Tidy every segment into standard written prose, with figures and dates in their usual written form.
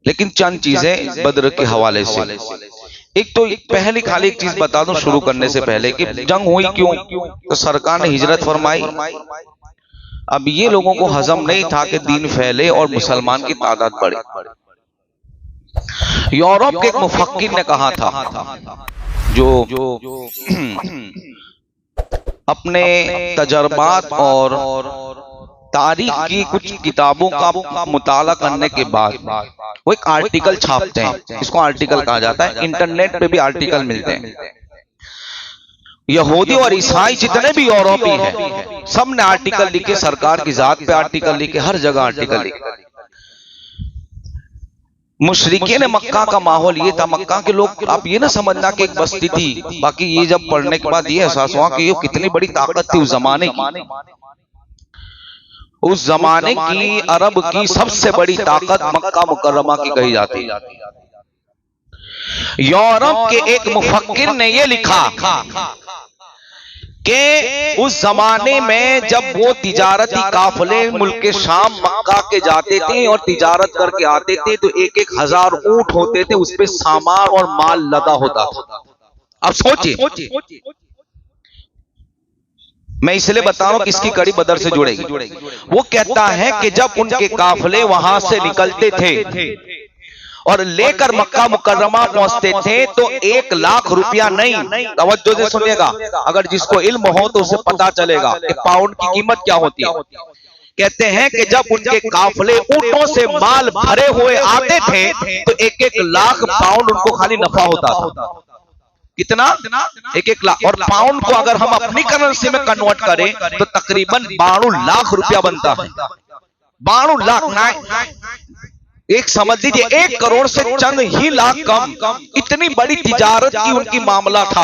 लेकिन चंद चीजें बद्र के हवाले से। एक तो पहले खाली एक चीज बता दूं शुरू करने से पहले कि जंग हुई क्यों, तो सरकार ने हिजरत फरमाई। अब ये लोगों को हजम नहीं था कि दीन फैले और मुसलमान की तादाद बढ़े। यूरोप के एक मुफक्किर ने कहा था, जो अपने तजर्बात और तारीख की कुछ किताबों का मुताला करने के बाद वो एक आर्टिकल छापते हैं, इसको आर्टिकल कहा जाता है। इंटरनेट पे भी आर्टिकल मिलते हैं। यहूदी और ईसाई जितने भी यूरोपी हैं, सब ने आर्टिकल लिखे, सरकार की जात पे आर्टिकल लिखे, हर जगह आर्टिकल लिखे। मुशरिकीन मक्का का माहौल ये था, मक्का के लोग, आप ये ना समझना कि एक बस्ती थी, बाकी ये जब पढ़ने के बाद ये एहसास हुआ कि ये कितनी बड़ी ताकत थी उस जमाने की। उस जमाने की अरब की सबसे बड़ी ताकत मक्का मुकर्रमा की कही जाती है। यूरोप के एक मुफक्किर ने यह लिखा कि उस जमाने में जब वो तिजारती काफले मुल्क शाम मक्का के जाते थे और तिजारत करके आते थे तो एक एक हजार ऊंट होते थे, उस पे सामान और माल लदा होता था। अब सोचिए, मैं इसलिए बता रहा हूं कि इसकी कड़ी बदर से जुड़ेगी। वो कहता है कि जब उनके काफले वहां से निकलते थे और लेकर मक्का मुकर्रमा पहुंचते थे तो 1 लाख रुपया नहीं, तवज्जो से सुनिएगा, अगर जिसको इल्म हो तो उसे पता चलेगा कि पाउंड की कीमत क्या होती है। कहते हैं कि जब उनके काफले ऊंटों से माल भरे हुए आते थे तो 1-1 लाख पाउंड उनको खाली नफा होता था। कितना? 1-1 लाख। और पाउंड को अगर हम अपनी करेंसी में कन्वर्ट करें तो तकरीबन 92 लाख रुपया बनता है। 92 लाख, एक समझ लीजिए 1 करोड़ से चंद ही लाख कम। इतनी बड़ी तिजारत की उनकी मामला था।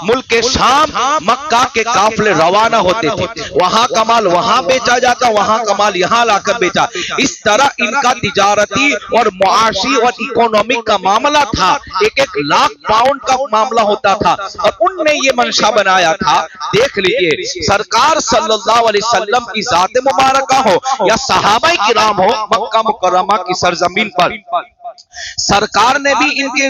मुल्क के शाम मक्का के काफले रवाना होते थे, वहां का माल वहां बेचा जाता, वहां का माल यहां लाकर बेचा। इस तरह इनका तिजारती और मुआशी और इकोनॉमिक का मामला था। 1-1 लाख पाउंड का मामला होता था और उनने ये मंशा बनाया था। देख लीजिए, सरकार सल्लल्लाहु अलैहि वसल्लम की जात मुबारका हो या सहाबा किराम हो, मक्का मुकर्रमा की सरजमीन पर सरकार ने भी इनके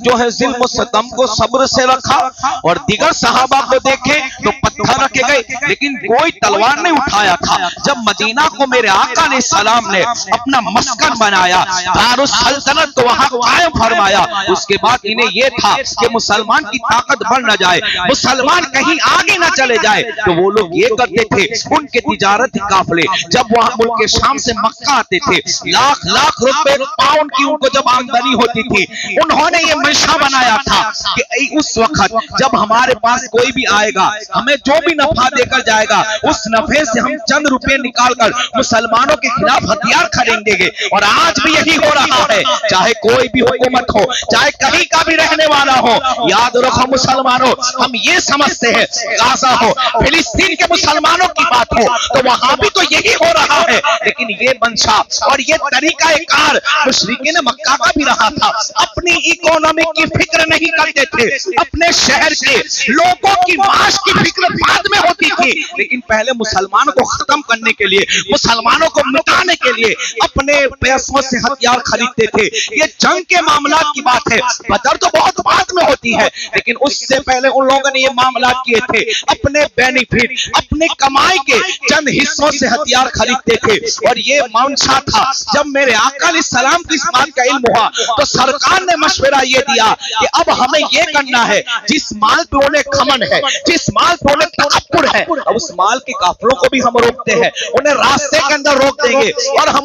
जो है जुल्म सितम को सब्र से रखा और दिगर सहाबा को देखे तो पत्थर रखे गए, लेकिन कोई तलवार नहीं उठाया था। जब मदीना को मेरे आका ने सलाम ने अपना मस्कन बनाया, दारुस सल्तनत को वहां कायम फरमाया, उसके बाद इन्हें यह था कि मुसलमान की ताकत बढ़ न जाए, मुसलमान कहीं आगे न चले जाए, तो वो लोग ये करते थे, उनके तिजारती काफले जब वहां मुल्क शाम से मक्का आते थे, लाख लाख रुपए पाउंड की उनको जब आमदनी होती थी, उन्होंने ये मंशा बनाया था कि उस वक्त जब हमारे पास कोई भी आएगा, हमें जो भी नफा देकर जाएगा, उस नफे से हम चंद रुपए निकालकर मुसलमानों के खिलाफ हथियार खरीदेंगे। और आज भी यही हो रहा है, चाहे कोई भी हुकूमत हो, चाहे कहीं का भी रहने वाला हो। याद रखो मुसलमानों, हम ये समझते हैं गाजा हो, फिलिस्तीन के मुसलमानों की बात हो तो वहां भी तो यही हो रहा है, लेकिन ये मंशा और ये तरीका कार मुशरिकीन मक्का का भी रहा था। अपनी इकोनॉमी की फिक्र नहीं करते थे, अपने शहर के लोगों की माश की फिक्र बाद में होती थी, लेकिन पहले मुसलमानों को खत्म करने के लिए, मुसलमानों को मिटाने के लिए अपने पैसों से हथियार खरीदते थे। ये जंग के मामला की बात है, बदर तो बहुत बाद में होती है, लेकिन उससे पहले उन लोगों ने ये मामला किए थे। अपने बेनिफिट, अपने कमाई के चंद हिस्सों से हथियार खरीदते थे और ये मंशा था। जब मेरे आका अलैहिस्सलाम की इस बात का इल्म हुआ तो सरकार ने मशवरा ये दिया कि अब हमें ये करना है, जिस माल पे उन्हें खमन है, जिस माल पे उन्हें तकब्बुर है, अब उस माल के काफिलों को भी हम रोकते हैं, उन्हें रास्ते के अंदर रोक देंगे और हम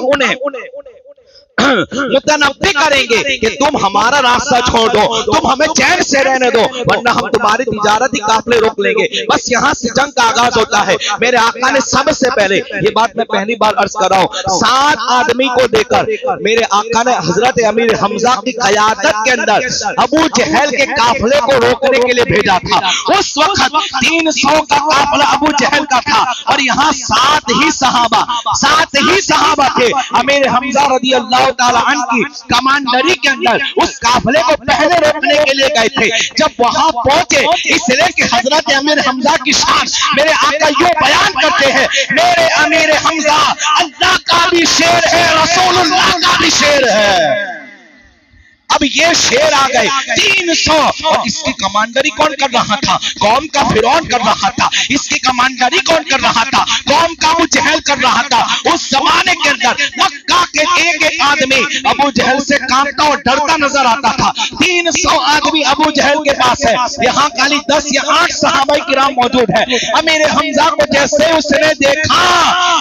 उन्हें मुतनब्बी करेंगे कि तुम हमारा रास्ता छोड़ दो, तुम हमें चैन से रहने दो, वरना हम तुम्हारी तिजारती काफले रोक लेंगे। बस यहाँ से जंग का आगाज होता है। मेरे आका ने सबसे पहले, ये बात मैं पहली बार अर्ज कर रहा हूँ, 7 आदमी को देकर मेरे आका ने हजरत अमीर हमजा की क़यादत के अंदर अबू जहल के काफले को रोकने के लिए भेजा था। उस वक्त 300 का काफला अबू जहल का था और यहाँ 7 ही सहाबा थे। अमीर हमजा रज़ी अल्लाह ताला अन्हु की कमांडरी के अंदर उस काफले को पहले रोकने के लिए गए थे। जब वहां पहुंचे, इसलिए कि हजरत अमीर हमजा की शान मेरे आका यूं बयान करते हैं, मेरे अमीर हमजा अल्लाह का भी शेर है, रसूलुल्लाह का भी शेर शेर है। अब ये शेर आ गए 300, और इसकी कमांडरी कौन कर रहा था? कौम का फिरौन कर रहा था। इसकी कमांडरी कौन कर रहा था? कौम का अबू जहल कर रहा था। उस जमाने के अंदर मक्का के एक एक आदमी अबू जहल से कांपता और डरता नजर आता था। 300 आदमी अबू जहल के पास है। यहाँ खाली 10 या 8 सहाबाए किराम मौजूद है। अमीर हमजा को जैसे उसने देखा,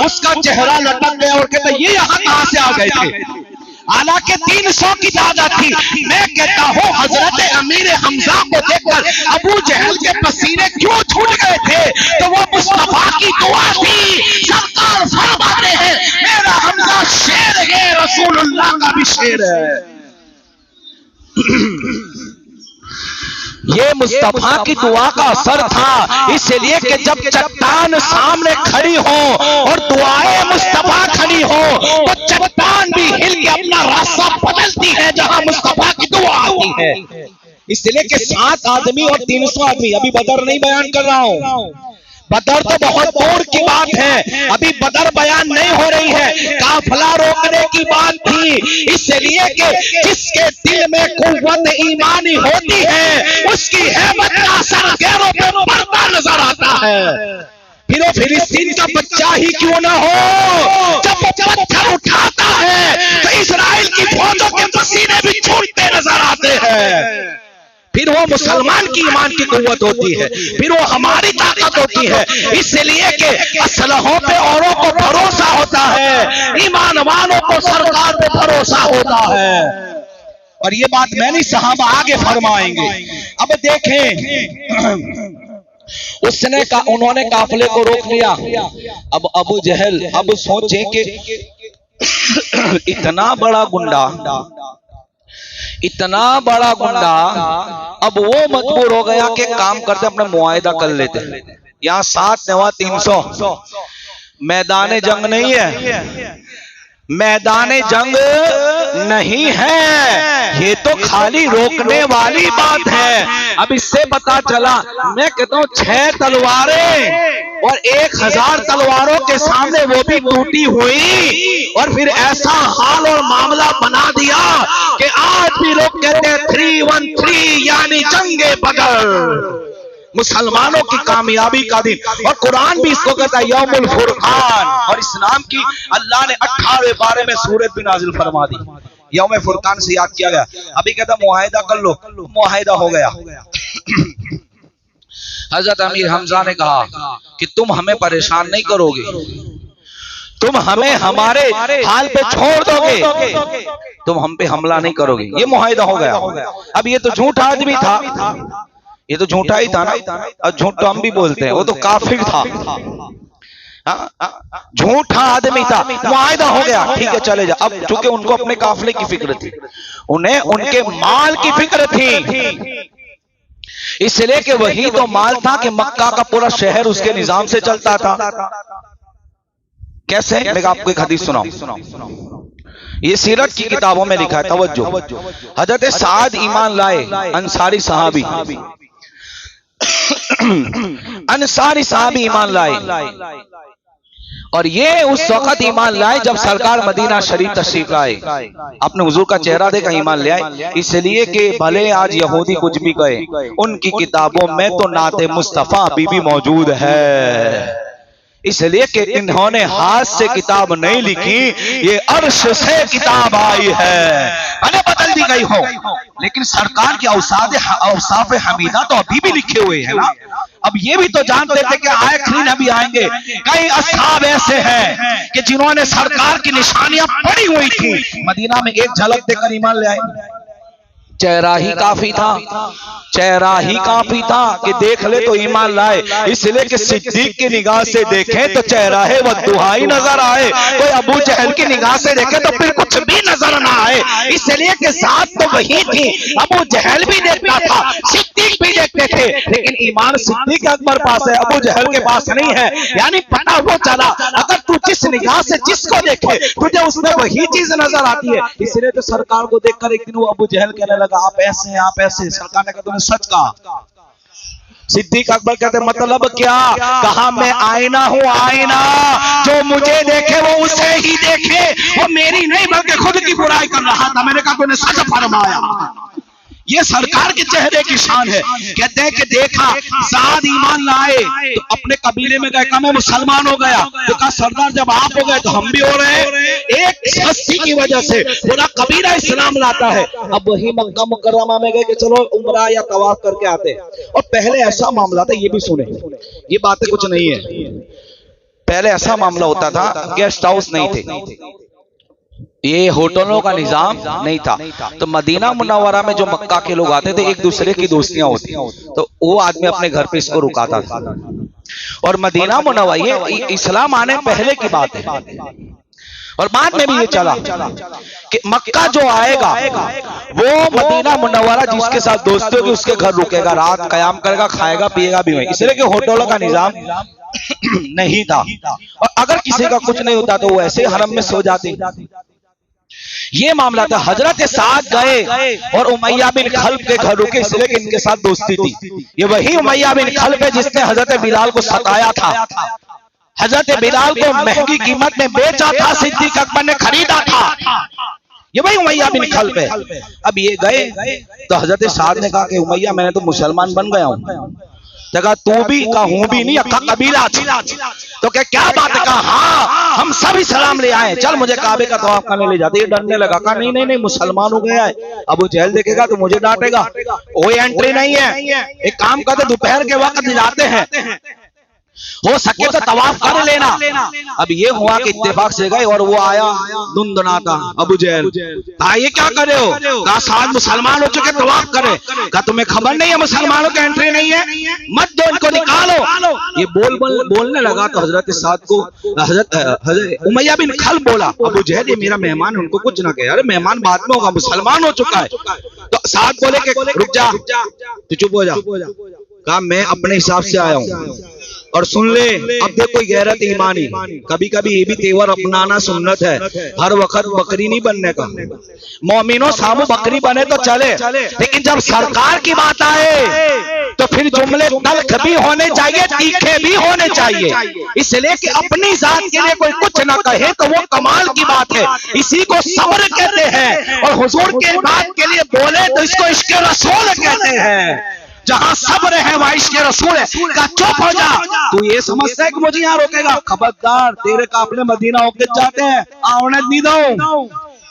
उसका चेहरा लटक गया और कहता ये यहाँ कहां से आ गए थे? हालांकि 300 की तादाद थी। मैं कहता हूं हजरत अमीर हमजा को देखकर अबू जहल के पसीने क्यों छूट गए थे? तो वो मुस्तफा की दुआ थी। सरकार फरमाते हैं मेरा हमजा शेर है, रसूलुल्लाह का भी शेर है। ये मुस्तफा की दुआ का असर था। इसलिए कि जब चट्टान सामने खड़ी हो और दुआएं मुस्तफा खड़ी हो तो चट्टान भी हिल के अपना रास्ता बदलती है जहां मुस्तफा की दुआ आती है। इसलिए कि 7 आदमी और 300 आदमी, अभी बदर नहीं बयान कर रहा हूं, बदर तो बहुत दूर की बात है, अभी बदर बयान नहीं हो रही है। काफिला रोकने की बात थी। इसलिए कि जिसके दिल में कुव्वत ईमानी होती है उसकी हैबत का असर गैरों पे पड़ता नजर आता है। फिर वो फिलिस्तीन का बच्चा ही क्यों ना हो, जब पत्थर उठाता है तो इजराइल की फौजों के पसीने भी छूटते नजर आते हैं। फिर वो मुसलमान की ईमान की कुव्वत होती है, फिर वो हमारी ताकत होती है। इसलिए कि असलहों पे औरों को भरोसा होता है, ईमान वालों को सरकार पे भरोसा होता है। और ये बात मैं नहीं, सहाबा आगे फरमाएंगे। अब देखें, उन्होंने काफिले को रोक लिया। अब अबू जहल, अब सोचे कि इतना बड़ा गुंडा, अब वो मजबूर हो गया कि काम करते अपना मुआहिदा कर लेते। यहाँ 7 नेवा 300, मैदान जंग नहीं है, मैदान जंग नहीं है, ये तो खाली रोकने वाली बात है। अब इससे पता चला, मैं कहता हूं 6 तलवारें और 1000 तलवारों के सामने वो भी टूटी हुई, और फिर ऐसा हाल और मामला बना दिया कि आज भी लोग कहते हैं 313 यानी जंगे बदर, मुसलमानों की कामयाबी का दिन। और कुरान भी इसको कहता है यौमुल फुरकान। और इस्लाम की अल्लाह ने 18वें बारे में सूरत भी नाजिल फरमा दी। यौम फुरकान से याद किया गया। अभी कहता मुआहिदा कर लो, मुआहिदा हो गया। हजरत अमीर हमजा ने कहा कि तुम हमें परेशान नहीं करोगे, तुम हमें हमारे हाल पे छोड़ दोगे, तुम हम पे हमला नहीं करोगे, ये मुआहिदा हो गया। अब ये तो झूठा आदमी था, ये तो झूठा ही था ना, और झूठ तो हम भी बोलते हैं, वो तो काफिर था, झूठा आदमी था। मुआहिदा हो गया, ठीक है चले जा। अब चूंकि उनको अपने काफिले की फिक्र थी, उन्हें उनके माल की फिक्र थी, इसलिए कि वही तो माल था कि मक्का का पूरा शहर उसके निजाम से चलता था। कैसे? मैं आपको एक हदीस सुनाऊं, ये सीरत की किताबों में लिखा है, तवज्जो। हजरत साद ईमान लाए, अंसारी सहाबी, अंसारी साहबी ईमान लाए, और ये उस वक्त ईमान लाए जब सरकार मदीना शरीफ तशरीफ लाए। आपने हुजूर का चेहरा देखा, ईमान ले आए। इसलिए कि भले आज यहूदी कुछ भी कहे, उनकी किताबों में तो नाते मुस्तफा अभी भी मौजूद है। इसलिए कि इन्होंने हाथ से किताब नहीं लिखी, ये अर्श से किताब आई है, भले बदल दी गई हो, लेकिन सरकार की औसाफ हमीदा तो अभी भी लिखे हुए हैं ना। अब ये भी तो जानते थे कि आखिरी नबी आएंगे। कई असहाब ऐसे हैं कि जिन्होंने सरकार की निशानियां पड़ी हुई थी, मदीना में एक झलक देकर ईमान ले आए। चेहरा ही काफी था, चेहरा ही काफी था कि देख ले तो ईमान लाए। इसलिए कि सिद्दीक की निगाह से देखें तो चेहरा है वह दुहाई नजर आए, कोई अबू जहल की निगाह से देखे तो फिर कुछ भी नजर ना आए। इसलिए कि जात तो वही थी, अबू जहल भी देखता था, सिद्दीक भी देखते थे, लेकिन ईमान सिद्दीक अकबर पास है, अबू जहल के पास नहीं है। यानी पता वो चला, अगर तू जिस निगाह से जिसको देखे तुझे उसमें वही चीज नजर आती है। इसलिए तो सरकार को देखकर एक दिन वो अबू जहल कहने लगा आप ऐसे हैं, आप ऐसे। सरकार ने कहा तूने सच कहा, सिद्दीक अकबर कहते मतलब क्या? कहा मैं आईना हूं, आईना, जो मुझे देखे वो उसे ही देखे, वो मेरी नहीं बल्कि खुद की बुराई कर रहा था। मैंने कहा तूने सच फरमाया। ये सरकार के चेहरे की शान है। कहते हैं कि देखा साद ईमान लाए तो अपने कबीले में गए, कहा मैं मुसलमान हो गया, तो कहा सरदार जब आप हो गए तो हम भी हो रहे हैं। एक हस्ती की वजह से पूरा कबीला इस्लाम लाता है। अब वही मक्का मुकर्रमा में गए कि चलो उम्रा या तवाफ करके आते हैं। और पहले ऐसा मामला था, ये भी सुने, ये बातें कुछ नहीं है, पहले ऐसा मामला होता था, गेस्ट हाउस नहीं थे, ये होटलों का निजाम नहीं था, तो मदीना मुनव्वरा में जो मक्का के लोग आते थे एक दूसरे की दोस्तियां होती, तो वो आदमी अपने घर पे इसको रुकाता था। और मदीना मुनव्वरा ये इस्लाम आने पहले की बात है, और बाद में भी ये चला कि मक्का जो आएगा वो मदीना मुनव्वरा जिसके साथ दोस्ती होगी उसके घर रुकेगा, रात कयाम करेगा, खाएगा पिएगा भी वहीं, इसलिए कि होटलों का निजाम नहीं था। और अगर किसी का कुछ नहीं होता तो वो ऐसे हरम में सो जाते। ये मामला था। हजरत साद गए और उमैया बिन खल्फ के घर रुके, इसलिए कि इनके साथ दोस्ती थी। ये वही उमैया बिन खल्फ है जिसने हजरत बिलाल को सताया था, हजरत बिलाल को महंगी कीमत में बेचा था, सिद्दीक अकबर ने खरीदा था। ये वही उमैया बिन खल्फ है। अब ये गए तो हजरत साद ने कहा कि उमैया मैंने तो मुसलमान बन गया हूं। जगह तू भी, का हूं भी नहीं, अक्का कबीला। तो क्या बात है? कहा हाँ हम सब इस्लाम ले आए, चल मुझे काबे का तवाफ करने ले जाते। ये डरने लगा, कहा नहीं नहीं नहीं मुसलमान हो गया है, अब वो जेल देखेगा तो मुझे डांटेगा, कोई एंट्री नहीं है। एक काम करते दोपहर के वक्त जाते हैं, हो सके तो तवाफ कर लेना। अब ये हुआ कि इत्तेफाक से गए और वो आया दुनदुनाता, अबू जहल, कहा ये क्या करे हो? कहा साथ मुसलमान हो चुके तवाफ करे। कहा तुम्हें खबर नहीं है मुसलमानों की एंट्री नहीं है, मत दो इनको, निकालो। ये बोलने लगा तो हजरत साद को हजरत उमैया बिन खल्फ बोला, अबू जहल ये मेरा मेहमान है, उनको कुछ ना कहे। अरे मेहमान बाद में होगा, मुसलमान हो चुका है। तो साद बोले कि रुक जा, तू चुप हो जा। कहा मैं अपने हिसाब से आया हूं और सुन ले, अब देखो गैरत ईमानी, कभी कभी ये भी तेवर अपनाना सुन्नत है, हर वक्त बकरी नहीं बनने का। मोमिनो सामू बकरी बने तो चले, लेकिन जब सरकार की बात आए तो फिर जुमले तल्ख भी होने चाहिए, तीखे भी होने चाहिए, इसलिए कि अपनी जात के लिए कोई कुछ ना कहे तो वो कमाल की बात है। इसी को सब्र कहते हैं, और हुजूर के बात के लिए बोले तो इसको इश्क रसूल कहते हैं। जहां सब्र है वहां इश्क रसूल है। का चुप हो जा, तू ये समझता है कि मुझे यहाँ रोकेगा? खबरदार, तेरे काफिले मदीना होके जाते हैं, आने नहीं दो।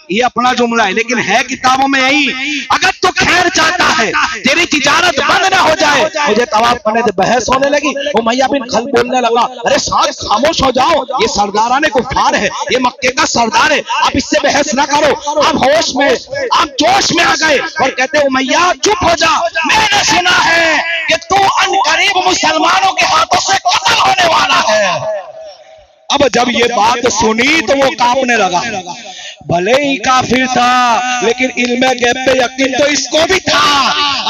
ये अपना जुमला है, लेकिन है किताबों में यही। अगर तू खैर चाहता है, तेरी तिजारत बंद ना हो जाए, मुझे तवाफ करने से बहस होने लगी। उमैया बिन खल्फ बोलने लगा, अरे साथ खामोश हो जाओ, ये सरदाराने कुफार है, ये मक्के का सरदार है, आप इससे बहस ना करो। आप होश में, आप जोश में आ गए और कहते उमैया चुप हो जा, मैंने सुना है कि तू अनकरीब मुसलमानों के हाथों से कत्ल होने वाला है। अब जब ये बात सुनी तो वो कांपने लगा। भले ही काफिर था, लेकिन इल्मे गैब पे यकीन तो इसको भी था।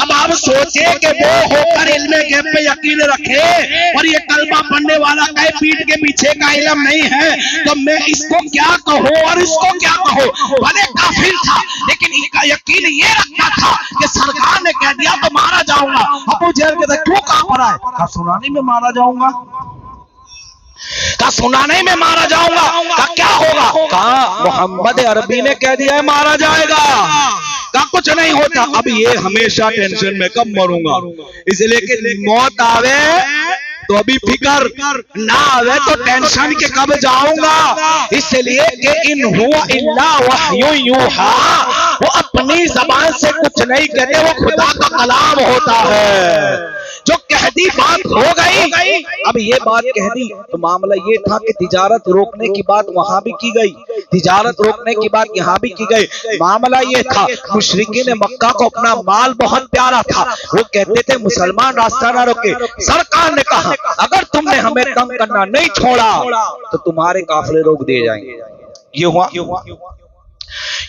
अब आप सोचे कि वो होकर इल्मे गैब पे यकीन रखे और ये कलमा पढ़ने वाला कहे पीठ के पीछे का इल्म नहीं है, तो मैं इसको क्या कहूँ और इसको क्या कहूँ। भले काफिर था, लेकिन इनका यकीन ये रखता था कि सरकार ने कह दिया तो मारा जाऊंगा। अबू जहल कहता क्यों कांप रहा है? कहा सुनाने में मारा जाऊंगा। कहा सुनाने में मारा जाऊंगा। कहा क्या होगा? कहा मोहम्मद अरबी ने कह दिया है मारा जाएगा। कहा कुछ नहीं होता। अब ये हमेशा टेंशन में कब मरूंगा, इसलिए कि मौत आवे तो अभी फिकर ना आवे तो टेंशन के कब जाऊंगा। इसलिए कि इन हुआ इल्ला वह्यु यूहा, वो अपनी जबान से कुछ नहीं कहते, वो खुदा का कलाम होता है। जो कह दी बात हो गई। अब ये बात कह दी तो मामला ये था कि तिजारत रोकने की बात वहां भी की गई, तिजारत रोकने की बात यहाँ भी की गई। मामला ये था, मुशरिकीन मक्का को अपना माल बहुत प्यारा था, वो कहते थे मुसलमान रास्ता ना रोके। सरकार ने कहा अगर तुमने हमें तंग करना नहीं छोड़ा तो तुम्हारे काफिले रोक दिए जाएंगे। ये हुआ,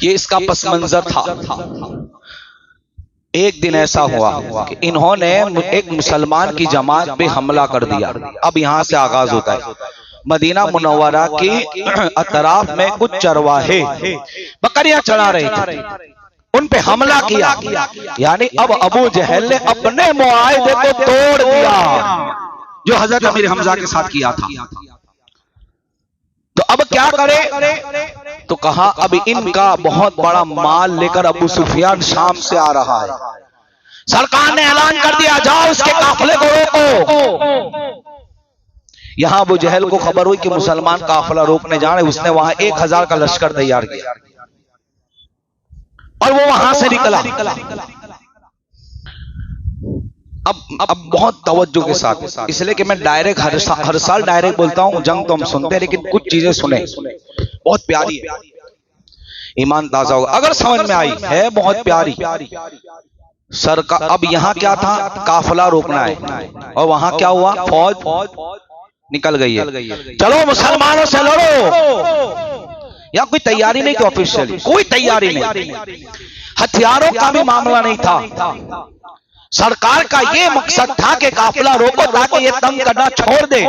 ये इसका पस मंजर था। एक दिन ऐसा हुआ कि इन्होंने एक मुसलमान की जमात पे हमला कर दिया। अब यहां से आगाज होता है। मदीना मुनव्वरा की अतराफ में कुछ चरवाहे बकरियां चरा रहे थे। उन पे हमला किया। यानी अब अबू जहल ने अपने मुआहदे को तोड़ दिया जो हजरत अमीर हमजा के साथ किया था। तो अब क्या करे? तो कहा अब इनका बहुत बड़ा माल लेकर अबू सुफियान शाम से आ रहा है। सरकार ने ऐलान कर दिया, जाओ उसके काफिले को रोको। यहां अबू जहल को खबर हुई कि मुसलमान काफिला रोकने जा रहे, उसने वहां 1000 का लश्कर तैयार किया और वो वहां से निकला। अब बहुत तवज्जो के साथ, इसलिए कि मैं डायरेक्ट हर साल डायरेक्ट बोलता हूं, जंग तो हम सुनते हैं लेकिन कुछ चीजें सुने, बहुत प्यारी है, ईमान ताजा होगा अगर समझ में आई है, बहुत प्यारी। सरकार अब यहाँ क्या था, काफिला रोकना है और वहां क्या हुआ, फौज निकल गई है। चलो मुसलमानों से लड़ो। या कोई तैयारी नहीं थी ऑफिशियली, कोई तैयारी नहीं, हथियारों का भी मामला नहीं था। सरकार का ये मकसद था कि काफिला रोको ताकि ये तंग करना छोड़ दे।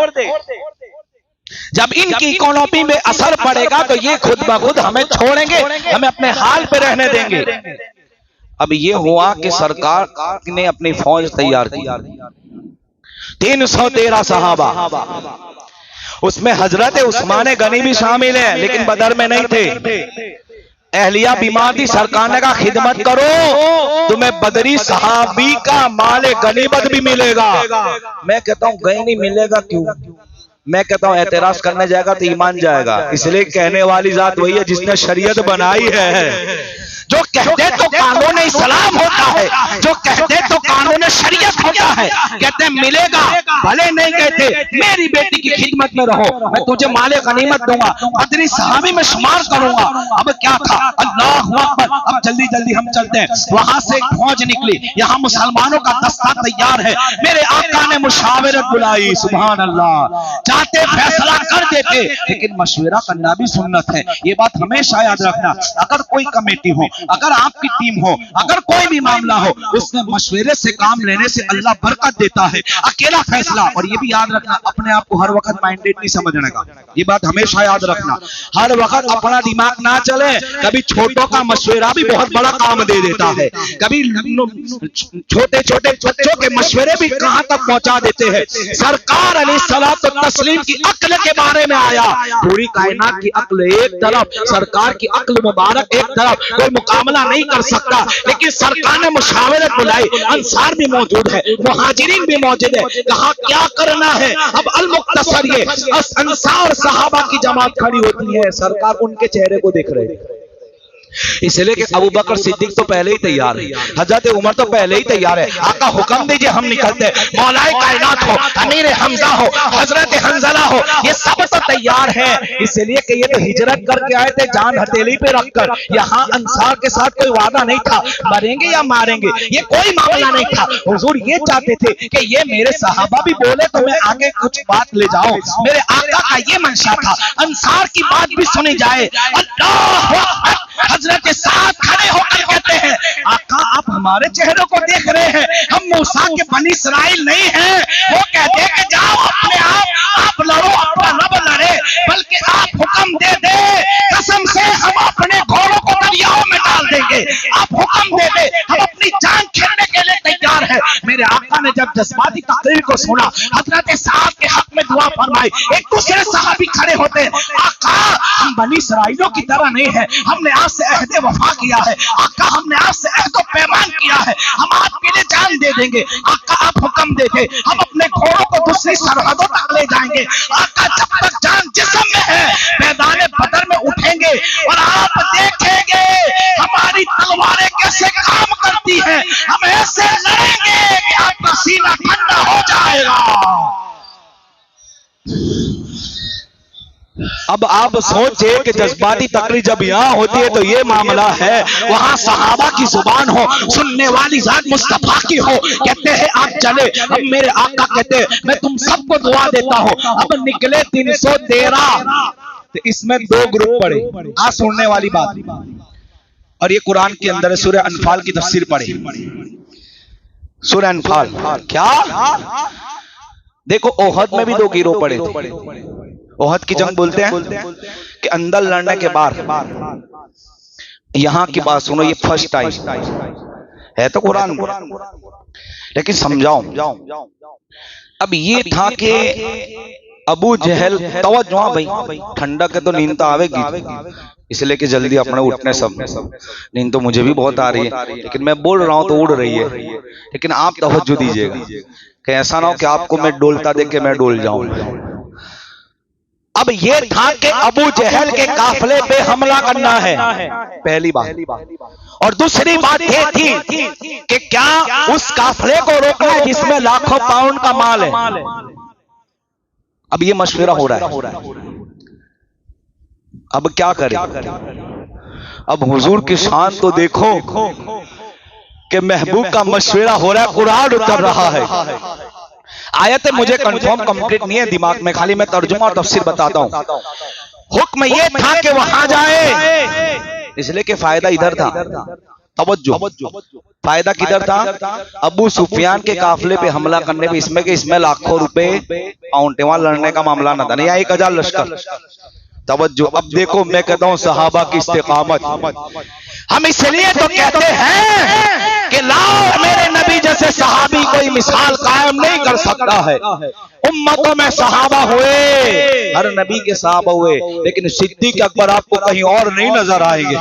जब इनकी इकोनॉमी में असर पड़ेगा तो ये खुद ब खुद हमें छोड़ेंगे, हमें अपने हाल पे रहने देंगे। अब ये हुआ कि सरकार ने अपनी फौज तैयार की, 313 सहाबा, उसमें हजरत उस्मान गनी भी शामिल है लेकिन बदर में नहीं थे। अहलिया बीमार थी, सरकार ने कहा खिदमत करो, तुम्हें बदरी सहाबी का माले गनीमत भी मिलेगा। मैं कहता हूं गए नहीं मिलेगा क्यों? मैं कहता हूं एतराज करने जाएगा तो ईमान जाएगा। इसलिए कहने वाली जात वही है जिसने शरीयत बनाई है। जो कहते तो कानून इस्लाम होता है, जो कहते तो कानून शरीयत होता है, कहते मिलेगा, भले नहीं कहते मेरी बेटी की खिदमत में रहो, मैं तुझे माले गनीमत दूंगा, बदरी सहाबी में शुमार करूंगा। अब क्या था, अल्लाह अकबर। अब जल्दी जल्दी हम चलते हैं। वहां से एक फौज निकली, यहाँ मुसलमानों का दस्ता तैयार है। मेरे आका ने मुशावरत बुलाई, सुभान अल्लाह। चाहते फैसला कर देते लेकिन मशवरा करना भी सुन्नत है, ये बात हमेशा याद रखना। अगर कोई कमेटी हो, अगर आपकी टीम हो, अगर कोई भी मामला हो, उसमें मशवरे से काम लेने से अल्लाह बरकत देता है। अकेला फैसला, और ये भी याद रखना अपने आप को हर वक्त माइंडेड नहीं समझने का, ये बात हमेशा याद रखना। हर वक्त अपना दिमाग ना चले, कभी छोटों का मशवरा भी बहुत बड़ा काम दे देता है, कभी छोटे छोटे बच्चों के मशवरे भी कहां तक पहुंचा देते हैं। सरकार अलैहिस्सलातु तस्लीम की अक्ल के बारे में आया, पूरी कायनात की अक्ल एक तरफ, सरकार की अक्ल मुबारक एक तरफ, कोई मुकाबला नहीं कर सकता। लेकिन सरकार ने मुशावरत बुलाई, अंसार भी मौजूद है, मुहाजिरीन भी मौजूद है, कहा क्या करना है। अब अल मुख्तसर ये अंसार सहाबा की जमात खड़ी होती है, सरकार उनके चेहरे को देख रहे हैं। इसलिए कि अबू बकर सिद्दीक तो पहले ही तैयार है, हजरत उमर तो पहले ही तैयार है। आका हुक्म दीजिए हम निकलते हैं, मौलाए कायनात हो, अमीर हमजा हो, हजरत हंजला हो, ये सब तो तैयार है। इसलिए कि ये तो हिजरत करके आए थे जान हथेली पे रखकर। यहाँ अंसार के साथ कोई वादा नहीं था मरेंगे या मारेंगे, ये कोई मामला नहीं था। हुजूर ये चाहते थे कि ये मेरे सहाबा भी बोले तो मैं आगे कुछ बात ले जाऊं, मेरे आका का ये मंशा था, अंसार की बात भी सुनी जाए। अल्लाह हजरत के साथ खड़े होकर कहते हैं, आका आप हमारे चेहरों को देख रहे हैं, हम मूसा के बनी इस्राइल नहीं हैं। वो कहते हैं कि जाओ अपने आप लड़ो, अपना रब लड़े, बल्कि आप हुक्म दे दे, कसम से हम अपने घोड़ों को दरियाओं में डाल देंगे। आप हुक्म दे दे, हम अपनी जान खेलने के लिए तैयार है। मेरे आका ने जब जज्बाती तकरीर को सुना, हजरत साहब के हक में दुआ फरमाई। एक दूसरे सहाबी खड़े होते हैं, आका हम बनी इस्राइलों की तरह नहीं है, हमने आपसे अहद वफा किया है। आका हमने आपसे अहद पैमान किया है, हम आपके लिए जान दे देंगे। आका आप हुक्म देते, हम अपने घोड़ों को दूसरी सरहदों तक ले जाएंगे। आका जब तक जान जिस्म में है, मैदान बदर में उठेंगे और आप देखेंगे हमारी तलवारें कैसे काम करती हैं, हम ऐसे लड़ेंगे कि आपका सीना ठंडा हो जाएगा। अब आप सोचे कि जज्बाती तकरीर जब यहाँ होती है तो ये मामला है, वहां सहाबा की जुबान हो, सुनने वाली जात मुस्तफा की हो। कहते हैं आप चले, अब मेरे आका कहते हैं मैं तुम सबको दुआ देता हूँ। अब निकले 313, तो इसमें 2 ग्रुप पड़े। आज सुनने वाली बात, और ये कुरान के अंदर है, सूरह अनफाल की तफसीर पढ़े, सूरह अनफाल। क्या देखो, ओहद में भी 2 गिरोह पड़े थे। ओहद की जंग बोलते हैं कि अंदर लड़ने के बाद यहां की बात सुनो, ये फर्स्ट टाइम है तो कुरान में, लेकिन समझाओ। अब ये था कि अबू जहल, तवज्जो भाई, ठंडा के तो नींद तो आवेगी, इसलिए कि जल्दी अपने उठने सब, नींद तो मुझे भी बहुत आ रही है, लेकिन मैं बोल रहा हूं तो उड़ रही है, लेकिन आप तवज्जो दीजिएगा कि ऐसा ना हो कि आपको मैं डोलता देख के मैं डोल जाऊं। अब ये था कि अबू जहल के काफिले पे हमला करना है, पहली बात। और दूसरी बात ये थी कि क्या उस काफिले को रोकना है जिसमें लाखों पाउंड का माल है। अब ये मशवरा हो रहा है, अब क्या करें। अब हुजूर की शान तो देखो कि महबूब का मशवरा हो रहा है, कुरान उतर रहा है। आयत मुझे कंफर्म कंप्लीट नहीं है दिमाग में, खाली मैं तर्जुमा और तफसीर बताता हूं। हुक्म ये था कि वहां जाए, इसलिए कि फायदा इधर था, तवज्जो, फायदा किधर था, अबू सुफियान के काफिले पे हमला करने पे, इसमें कि इसमें लाखों रुपए पाउंड, वहां लड़ने का मामला ना था, नहीं 1000 लश्कर। तवज्जो, अब देखो मैं कहता हूं सहाबा की इस्तिकामत, हम इसलिए तो कहते हैं कि लाओ मेरे नबी जैसे सहाबी कोई मिसाल कायम नहीं कर सकता है। उम्मतों में सहाबा हुए, हर नबी के सहाबा हुए, लेकिन सिद्दीक अकबर आपको कहीं और नहीं नजर आएंगे।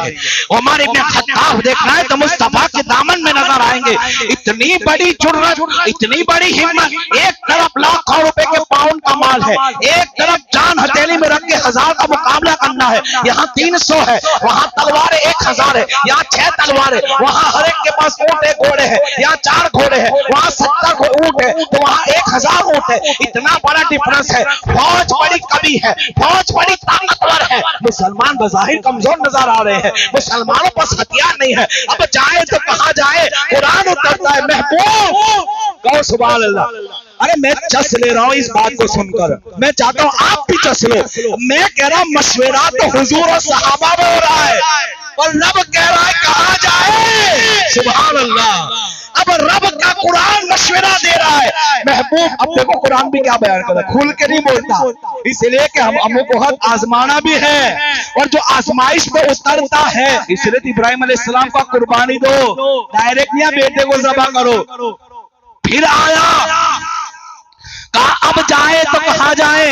उमर इब्न खत्ताब देखना है तो मुस्तफा के दामन में नजर आएंगे। इतनी बड़ी जुर्रत, इतनी बड़ी हिम्मत, एक तरफ लाखों रुपए के पाउंड का माल है, एक तरफ जान हथेली में रख के 1000 का मुकाबला करना है। यहाँ 300 है, वहां तलवारें 1000 है, यहाँ 6 तलवारें, वहां हर एक के पास ऊंट है, घोड़े हैं, यहाँ 4 घोड़े हैं, वहां 70 ऊंट है, तो वहां 1000 ऊंट है। इतना बड़ा डिफरेंस है। फौज बड़ी कवि है, फौज बड़ी ताकतवर है, मुसलमान बज़ाहिर कमजोर नजर आ रहे हैं, मुसलमानों पास हथियार नहीं है। अब जाए तो कहां जाए, कुरान उतरता है। महबूब कहो सुभान अल्लाह। अरे मैं चस ले रहा हूं इस बात को सुनकर, मैं चाहता हूं आप भी चस लो। मैं कह रहा हूं मशवरा तो हुजूर और सहाबा में हो रहा है, और रब कह रहा है कहां जाए, सुभान अल्लाह। अब रब का कुरान मशवरा दे रहा है। महबूब, अब देखो कुरान भी क्या बयान कर रहा है, खुल के नहीं बोलता, इसलिए कि हम को हक आजमाना भी है, और जो आजमाइश पे उतरता है, इसलिए इब्राहिम अलैहिस्सलाम का कुर्बानी दो, डायरेक्ट नहीं बेटे को ज़बह करो। फिर आया कहा अब जाए तो कहां जाए,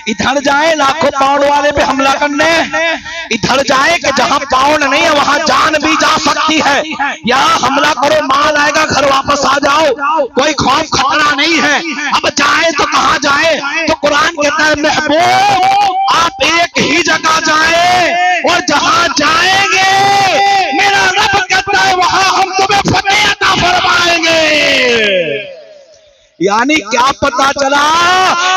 इधर जाए लाखों पाउंड वाले पे हमला करने, इधर जाए कि जहां पाउंड नहीं है वहां जान भी जा सकती है, यहाँ हमला करो, माल आएगा, घर वापस आ जाओ, कोई खौफ खतरा नहीं है। अब जाए तो कहां जाए, तो कुरान कहता है महबूब आप एक ही जगह जाए, और जहां जाएंगे मेरा रब कहता है वहां हम तुम्हें फतेह अता फरमाएंगे। यानी क्या पता चला,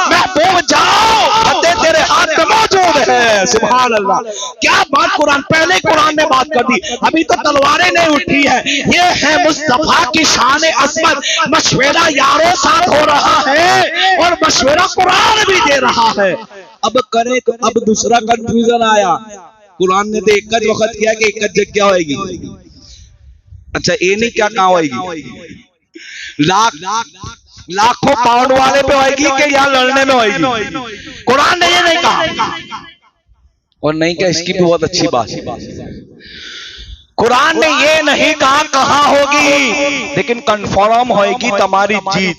महबूब जाओ, फतेह तेरे हाथ में मौजूद है। सुभान अल्लाह, क्या बात, कुरान पहले कुरान ने बात कर दी, अभी तो तलवारें नहीं उठी है। ये है मुस्तफा की शान अज़मत, मशवरा यारों साथ हो रहा है और मशवरा कुरान भी दे रहा है। अब करें तो अब दूसरा कंफ्यूजन आया, कुरान ने तो एक वक्त किया कि एक जगह होगी, अच्छा ये नहीं क्या कहां होगी, लाखों पाउंड वाले पे होगी कि या लड़ने में होगी, कुरान ने ये नहीं कहा। और नहीं क्या, इसकी भी बहुत अच्छी बात है, कुरान ने ये नहीं कहा कहां होगी, लेकिन कंफर्म होगी तुम्हारी जीत।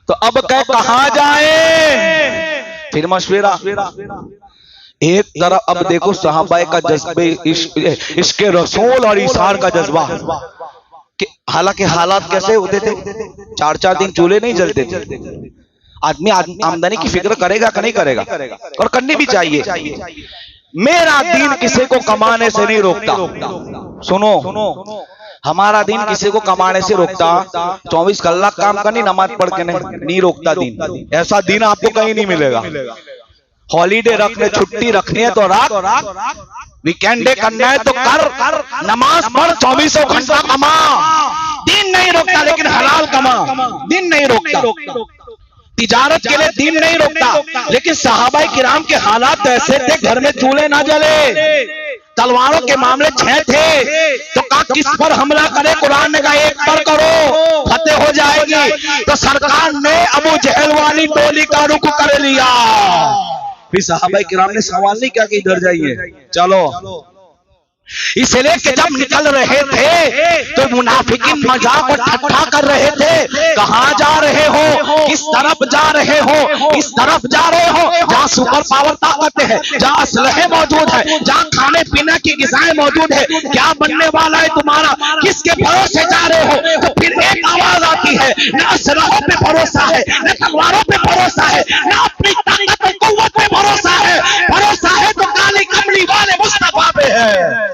तो अब कह कहां जाए, फिर मशवरा। एक तरफ अब देखो सहाबाए का जज्बे, इश्क़े रसूल और इशार का जज्बा, हालांकि हालात कैसे होते थे, 4-4 दिन चूल्हे नहीं जलते थे। आदमी आमदनी की फिक्र करेगा कि नहीं करेगा, और करनी भी चाहिए। मेरा दीन किसी को कमाने से नहीं रोकता, सुनो, हमारा दीन किसी को कमाने से रोकता, 24 कलाक काम करनी, नमाज पढ़ के नहीं रोकता दीन। ऐसा दीन आपको कहीं नहीं मिलेगा। हॉलीडे रखने, छुट्टी रखनी है तो रख, वीकेंड डे करना है तो कर, नमाज पढ़, 24 घंटा कमा। दिन नहीं रोकता, लेकिन हलाल कमा, दिन नहीं रोकता। तिजारत के लिए दिन नहीं रोकता, लेकिन सहाबाए किराम के हालात ऐसे थे, घर में चूल्हे ना जले, तलवारों के मामले 6 थे, तो कहा किस पर हमला करे, कुरान ने कहा एक पर करो, फतेह हो जाएगी। तो सरकार ने अबू जहल वाली टोली का रुख कर लिया। फिर सहाबाए किराम ने सवाल नहीं किया कि इधर जाइए, चलो इसलिए कि जब निकल रहे थे तो मुनाफिकीन मजाक और ठट्ठा कर रहे थे, कहां जा रहे हो, किस तरफ जा रहे हो, इस तरफ जा रहे हो जहां सुपर पावर ताकत है, जहां असलहे मौजूद है, जहां खाने पीने की ग़िज़ाएं मौजूद है, क्या बनने वाला है तुम्हारा, किसके भरोसे जा रहे हो। तो फिर एक आवाज आती है, न असलहों पे भरोसा है, न तलवारों पे भरोसा है, न अपनी ताकत और कुव्वत पे भरोसा है, भरोसा है तो काली कमली वाले मुस्तफा पे है।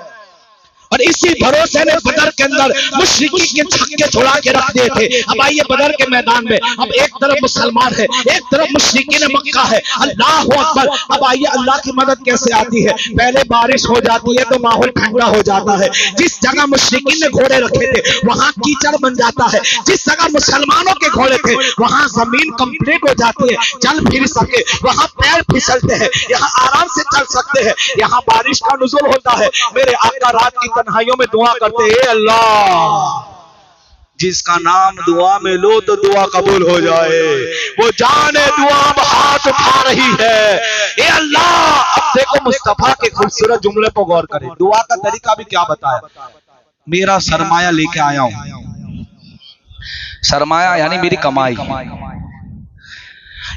और इसी भरोसे ने बदर के अंदर मुशरिकीन के छक्के छुड़ा के रख दिए थे। अब आइए बदर के मैदान में, अब एक तरफ मुसलमान है, एक तरफ मुशरिकीन मक्का है। अल्लाह अकबर। अब आइए अल्लाह की मदद कैसे आती है। पहले बारिश हो जाती है तो माहौल ठंडा हो जाता है। जिस जगह मुशरिकीन ने घोड़े रखे थे वहां कीचड़ बन जाता है, जिस जगह मुसलमानों के घोड़े थे वहां जमीन कंप्लीट हो जाती है, चल फिर सके, वहां पैर फिसलते हैं, यहाँ आराम से चल सकते हैं, यहाँ बारिश का नुज़ूल होता है। मेरे आका रात की तन्हाइयों में दुआ करते हैं, अल्लाह जिसका नाम दुआ में लो तो दुआ कबूल हो जाए, वो जाने दुआ अब हाथ उठा रही है। ए अल्लाह, अब देखो मुस्तफा के खूबसूरत जुमले पर गौर करें। दुआ का तरीका भी क्या बताया। मेरा सरमाया लेके आया हूं, सरमाया यानी मेरी कमाई।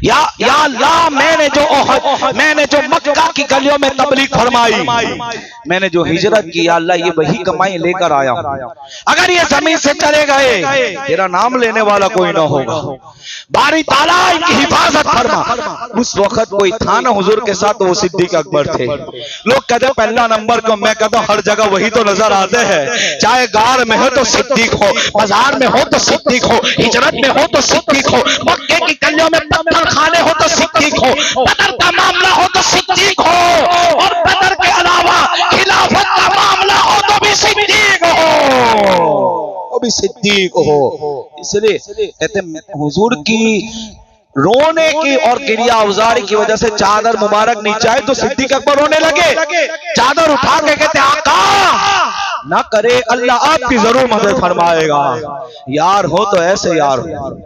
या अल्लाह, मैंने जो मक्का की गलियों में तबलीग फरमाई, मैंने जो हिजरत की, या अल्लाह ये वही कमाई लेकर आया हूं। अगर ये जमीन से चले गए तेरा नाम लेने वाला कोई ना होगा। बारी ताला इनकी हिफाजत फरमा। उस वक्त कोई था ना हुजूर के साथ, तो वो सिद्दीक अकबर थे। लोग कहते पहला नंबर को, मैं कहता हूं हर जगह वही तो नजर आते हैं। चाहे गाड़ में हो तो सिद्दीक हो, बाजार में हो तो सिद्दीक हो, हिजरत में हो तो सिद्दीक हो, मक्के की गलियों में पत्थर खाने हो तो सिद्दीक हो, बदर का मामला हो तो सिद्दीक हो, और बदर के अलावा खिलाफत का मामला हो तो भी सिद्दीक हो, वो भी सिद्दीक हो। इसलिए कहते हुजूर की रोने की और गिरिया अवजारी की वजह से चादर मुबारक नीचे आए तो सिद्दीक अकबर रोने लगे। चादर उठा के कहते आका ना करे अल्लाह आपकी जरूर मदद फरमाएगा। यार हो तो ऐसे यार हो,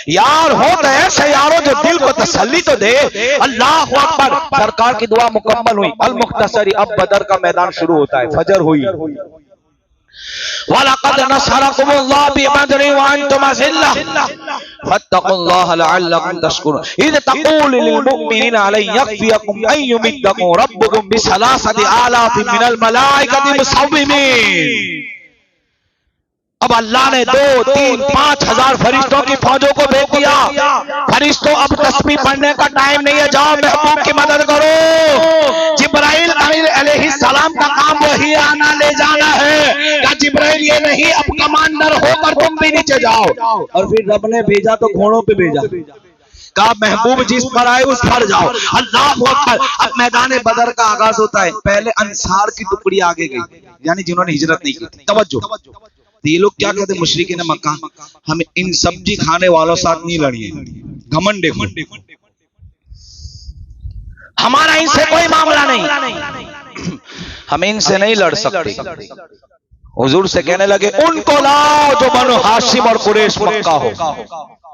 यार हो तो ऐसे यारो जो दिल को तसल्ली तो दे। अल्लाह अकबर। सरकार की दुआ मुकम्मल हुई। अल मुख्तसरी, अब बदर का मैदान शुरू होता है। फजर हुई। वलक़द नसरकुमुल्लाह बिबदरिन व अंतुम अज़िल्ला फत्तक़ुल्लाह लअल्लकुम तशकुरून इज़ तक़ूलु लिलमुमिनीना अलन यकफ़ियकुम अन युमिद्दकुम रब्बुकुम बिसलासति आलाफिन मिनल मलाइकति मुसव्विमीन। अब अल्लाह ने 2, 3, 5 हजार फरिश्तों की फौजों को भेज दिया। फरिश्तों अब तस्बीह पढ़ने का टाइम नहीं है, जाओ महबूब की मदद करो। जिब्राइल अलैहिस्सलाम का काम वही आना ले जाना है। क्या जिब्राइल ये नहीं, अब कमांडर होकर तुम भी नीचे जाओ। और फिर रब ने भेजा तो घोड़ों पे भेजा, कहा महबूब जिस पर आए उस पर जाओ। अल्लाह अकबर। अब मैदान बदर का आगाज होता है। पहले अंसार की टुकड़ी आगे गई, यानी जिन्होंने हिजरत नहीं की थी। तवज्जो, तो ये लोग क्या कहते हैं मुशरिकीन मक्का, हमें इन सब्जी खाने वालों साथ नहीं लड़िए, घमंड देखो, हमारा इनसे कोई मामला नहीं, हम इनसे नहीं लड़ सकते। हुजूर से कहने लगे उनको लाओ जो बनो हाशिम और कुरैश मक्का हो,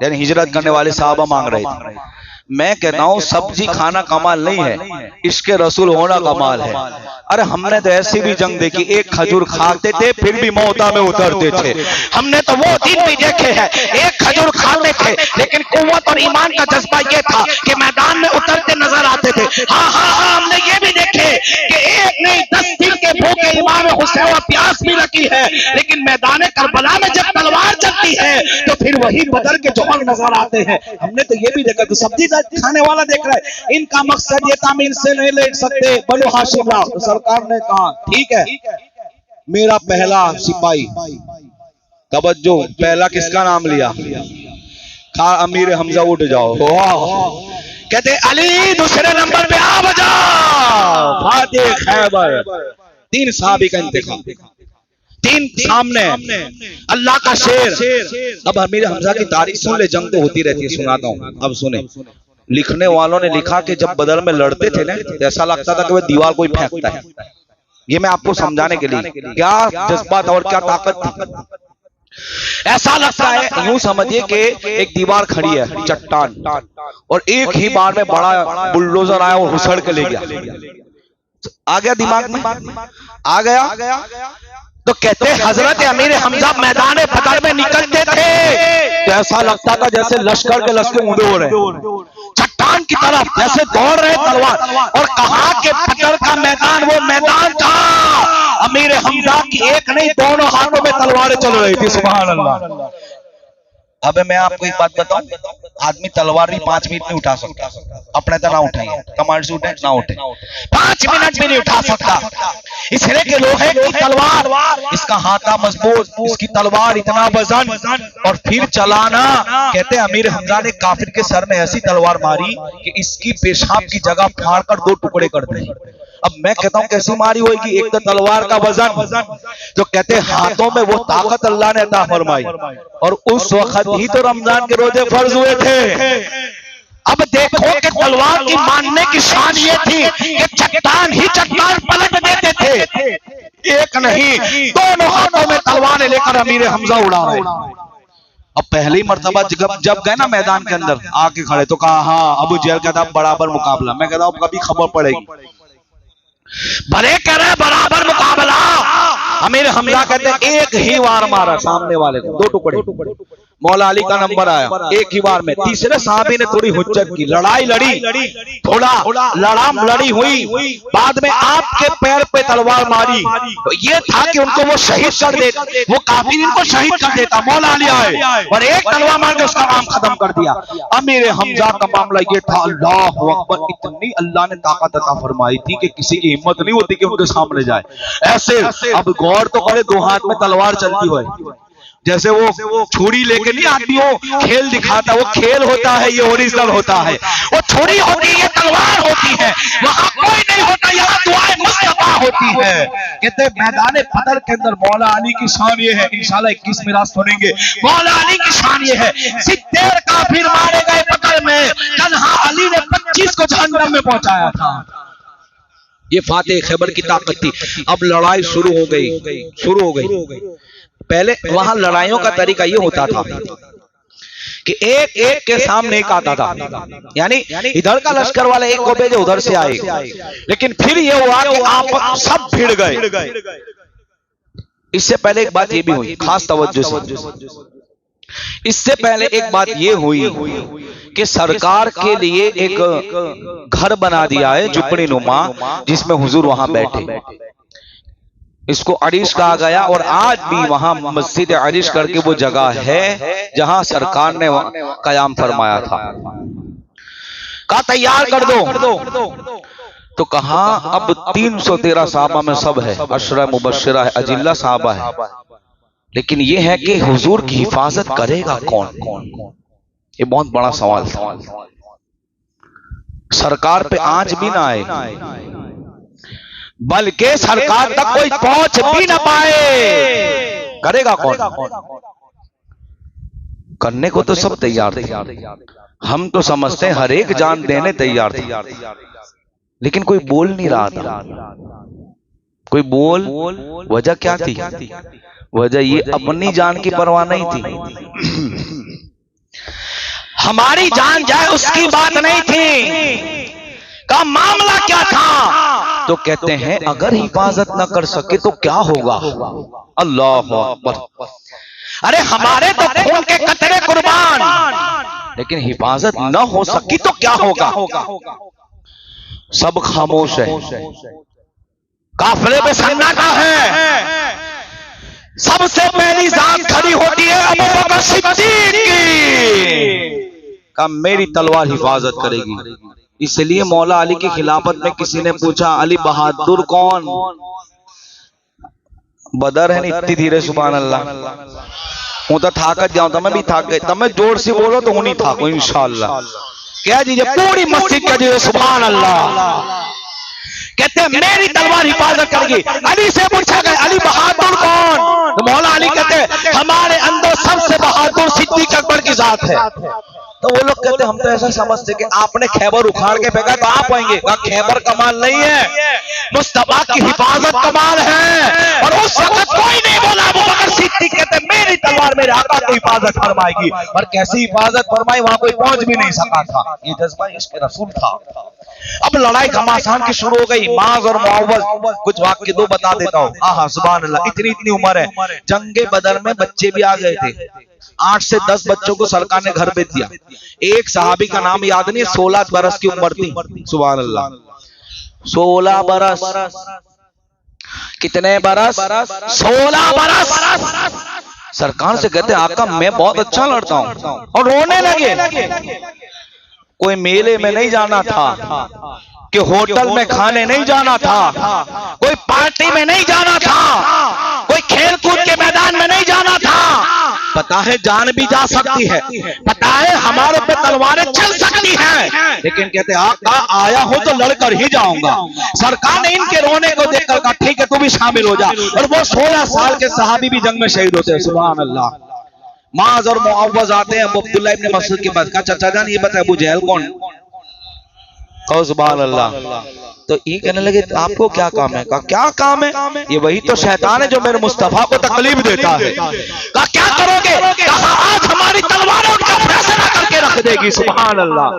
यानी हिजरत करने वाले साहबा मांग रहे थे। मैं कहता हूं सब्जी खाना कमाल नहीं है, इश्क़े रसूल होना कमाल है। अरे हमने तो ऐसी भी जंग देखी, एक खजूर खाते थे फिर भी मौता में उतरते थे। हमने तो वो दिन भी देखे हैं, एक खजूर खाते थे लेकिन कुव्वत और ईमान का जज्बा ये था कि मैदान में उतरते नजर आते थे। हाँ, हमने ये भी देखे कि एक नहीं 10 दिन के भूखे इमाम हुसैन प्यास भी रखी है, लेकिन मैदान करबला में जब तलवार चलती है तो फिर वही बदर के जोहर नजर आते हैं। हमने तो ये भी देखा, तो सब्जी खाने वाला देख रहा है, इनका मकसद ये था इनसे नहीं ले सकते बनो हाशिम लाओ। तो सरकार ने कहा ठीक है, मेरा पहला सिपाही, तवज्जो, पहला किसका नाम लिया, खा अमीर हमजा उठ जाओ। कहते अली दूसरे नंबर पे आ बजाओ, फातिह खैबर। 3 सहाबी का इंतखाब, 3 सामने, अल्लाह का शेर। अब अमीर हमजा की तारीख सुन ले, जंग तो होती रहती है, सुनाता हूं। अब सुने, लिखने वालों ने लिखा कि जब बदर में लड़ते थे ना, ऐसा लगता था कि वह दीवार कोई फेंकता है। ये मैं आपको समझाने के लिए, क्या जज्बात और क्या ताकत थी। ऐसा लगता है, यूं समझिए कि एक दीवार खड़ी है, चट्टान, और एक ही बार में बड़ा बुलडोजर आया और उछल के ले गया। आ गया दिमाग में? आ गया। तो कहते हजरत अमीर हमजा मैदान बदर में निकलते थे तो ऐसा लगता था जैसे लश्कर के लश्कर ऊंधे हो रहे, चट्टान की तरफ जैसे दौड़ रहे तलवार। और कहा कि बदर का मैदान वो मैदान था अमीर हमजा की एक नहीं दोनों हाथों में तलवारें चल रही थी। सुभान अल्लाह। अब मैं आपको एक बात बताऊं, आदमी तलवार भी 5 मिनट में उठा सकता, अपने तो ना उठाए, कमांड से उठे ना उठे, 5 मिनट में नहीं उठा सकता। इसलिए के लोहे की तलवार, इसका हाथा मजबूत, इसकी तलवार इतना वजन और फिर चलाना। कहते अमीर हमजा ने काफिर के सर में ऐसी तलवार मारी कि इसकी पेशाब की जगह फाड़ कर 2 टुकड़े कर दिए। अब मैं कहता हूं कैसी मारी होगी, एक तो तलवार का वजन, तो कहते हाथों में वो ताकत अल्लाह ने अता फरमाई। और उस वक्त ही तो रमजान के रोजे फर्ज हुए थे। अब देखो कि तलवार की मानने की शान ये थी कि चट्टान ही चट्टान पलट देते थे, एक नहीं दोनों हाथों में तलवार लेकर अमीर हमजा उड़ा रहे। अब पहली मर्तबा जब गए ना मैदान के अंदर आके खड़े तो कहा हाँ अबू जहल का था बराबर मुकाबला। मैं कहता हूं कभी खबर पड़ेगी, भले कह रहे बराबर मुकाबला। अमीर हमजा कहते एक ही वार मारा सामने वाले को, 2 टुकड़े। मौला अली का नंबर आया, एक ही बार में। तीसरे साहबी ने थोड़ी हुज्जत की, लड़ाई लड़ी, थोड़ा लड़ी हुई, बाद में आपके पैर पे तलवार मारी। तो ये था कि उनको वो शहीद कर देता, वो काफिर इनको शहीद कर देता। मौला अली आए और एक तलवार मार के उसका काम खत्म कर दिया। अमीर हमजा का मामला ये था, अल्लाह अकबर, इतनी अल्लाह ने ताकत अता फरमाई थी कि किसी की हिम्मत नहीं होती कि उनके सामने जाए ऐसे। अब गौर तो करे, 2 हाथ में तलवार चलती हुई, जैसे वो छुरी लेके नहीं आदमी वो खेल दिखाता, वो खेल होता है, ये ओरिजिनल होता है। वो छुरी होती है, ये तलवार होती है, वहां कोई नहीं होता, यहाँ दुआए मुस्तफा होती है। कहते मैदान बदर के अंदर मौला अली की शान ये है, इंशाल्लाह 21 मिराज सुनेंगे। मौला अली की शान ये है, 70 काफिर मारे गए बदर में, तन्हा अली ने 25 को जहन्नम में पहुंचाया था। ये फातेह खैबर की ताकत थी। अब लड़ाई शुरू हो गई। पहले वहां लड़ाइयों का तरीका ये होता था कि एक के सामने एक आता था, यानी इधर का लश्कर वाले एक को भेजे, उधर से आए। लेकिन फिर ये हुआ कि आप सब भिड़ गए। इससे पहले एक बात ये भी हुई, खास तवज्जो से, इससे पहले एक बात ये हुई कि सरकार के लिए एक घर बना दिया है झुपड़ी नुमा, जिसमें हुजूर वहां बैठे। इसको अरीश कहा गया और आज भी वहां मस्जिद अरीश करके वो जगह है जहां सरकार ने कयाम फरमाया था। कहा तैयार कर दो, तो कहा अब 313 साहबा में सब है, अशरा मुबश्शिरा है, अजिल्ला साहबा है, लेकिन ये है कि हुजूर की हिफाजत करेगा कौन? ये बहुत बड़ा सवाल था। सरकार पे आंच भी ना आए, बल्कि सरकार तक कोई पहुंच भी ना पाए, करेगा कौन? करने को तो सब तैयार थे, हम तो समझते हैं हर एक जान देने तैयार थे, लेकिन कोई बोल नहीं रहा था। कोई बोल, वजह क्या थी? वजह ये अपनी जान की परवाह नहीं थी, हमारी जान जाए उसकी बात नहीं थी। का मामला क्या था? तो कहते हैं अगर हिफाजत न कर सके तो क्या होगा? अल्लाह अकबर। अरे हमारे तो खून के कतरे कुर्बान, लेकिन हिफाजत न हो सकी तो क्या होगा? सब खामोश है, काफिले में सन्नाटा है। सबसे पहली जात खड़ी होती है अबू बकर सिद्दीक की, का मेरी तलवार हिफाजत करेगी। इसलिए मौला अली की खिलाफत में किसी ने पूछा अली बहादुर कौन? बदर है इतनी धीरे, सुभान अल्लाह। हूं तो थाकत जाऊं, तमें भी थाक गए, तमें जोर से बोलो तो हूं नहीं थाको इंशाअल्लाह। क्या दीजिए पूरी मस्जिद कह दीजिए सुभान अल्लाह। कहते हैं मेरी तलवार हिफाजत करेगी। अली से पूछा गया अली बहादुर कौन? तो मौला अली कहते हमारे अंदर सबसे बहादुर सिद्दीक अकबर की जात है। तो वो लोग कहते हम तो ऐसा समझते कि आपने खैबर उखाड़ के फेंका तो आप आएंगे। खैबर कमाल नहीं है, मुस्तफा की हिफाजत कमाल है। और उस वक्त कोई नहीं बोला। अबू बकर सिद्दीक कहते मेरी तलवार मेरे आका की हिफाजत फरमाएगी। और कैसी हिफाजत फरमाई, वहां कोई पहुंच भी नहीं सका था। ये जज्बा इश्क रसूल था। अब लड़ाई घमासान की शुरू हो गई। माज और मुअव्वज, कुछ वाक्य दो बता देता हूँ। आहा सुभान अल्लाह, इतनी इतनी उम्र है। जंगे बदर में बच्चे भी आ गए थे। 8 से 10 बच्चों को सरकार ने घर भेज दिया। एक सहाबी का नाम याद नहीं, 16 बरस की उम्र थी। सुभान अल्लाह, 16 बरस। कितने बरस? 16 बरस। सरकार से कहते आका मैं बहुत अच्छा लड़ता हूं, और रोने लगे। कोई मेले में नहीं जाना था, कि होटल में खाने नहीं जाना था, कोई पार्टी में नहीं जाना था, कोई खेल कूद के मैदान में नहीं जाना था। पता है जान भी जा सकती है, पता है हमारे पे तलवारें चल सकती हैं, लेकिन कहते आका आया हो तो लड़कर ही जाऊंगा। सरकार ने इनके रोने को देखकर कहा ठीक है तू भी शामिल हो जा। और वो 16 साल के सहाबी भी जंग में शहीद होते हैं। सुभान अल्लाह। माज और मुअव्वज आते हैं अबू अब्दुल्लाह इब्न मसऊद के पास। कहा चाचा जान ये बताए अबू जहल कौन? कहो सुभान अल्लाह। तो ये कहने लगे आपको क्या काम है? कहा क्या काम है? ये वही तो शैतान है जो मेरे मुस्तफा को तकलीफ देता है। कहा क्या करोगे? कहा आज हमारी तलवारें उनका फैसला करके रख देगी। सुभान अल्लाह।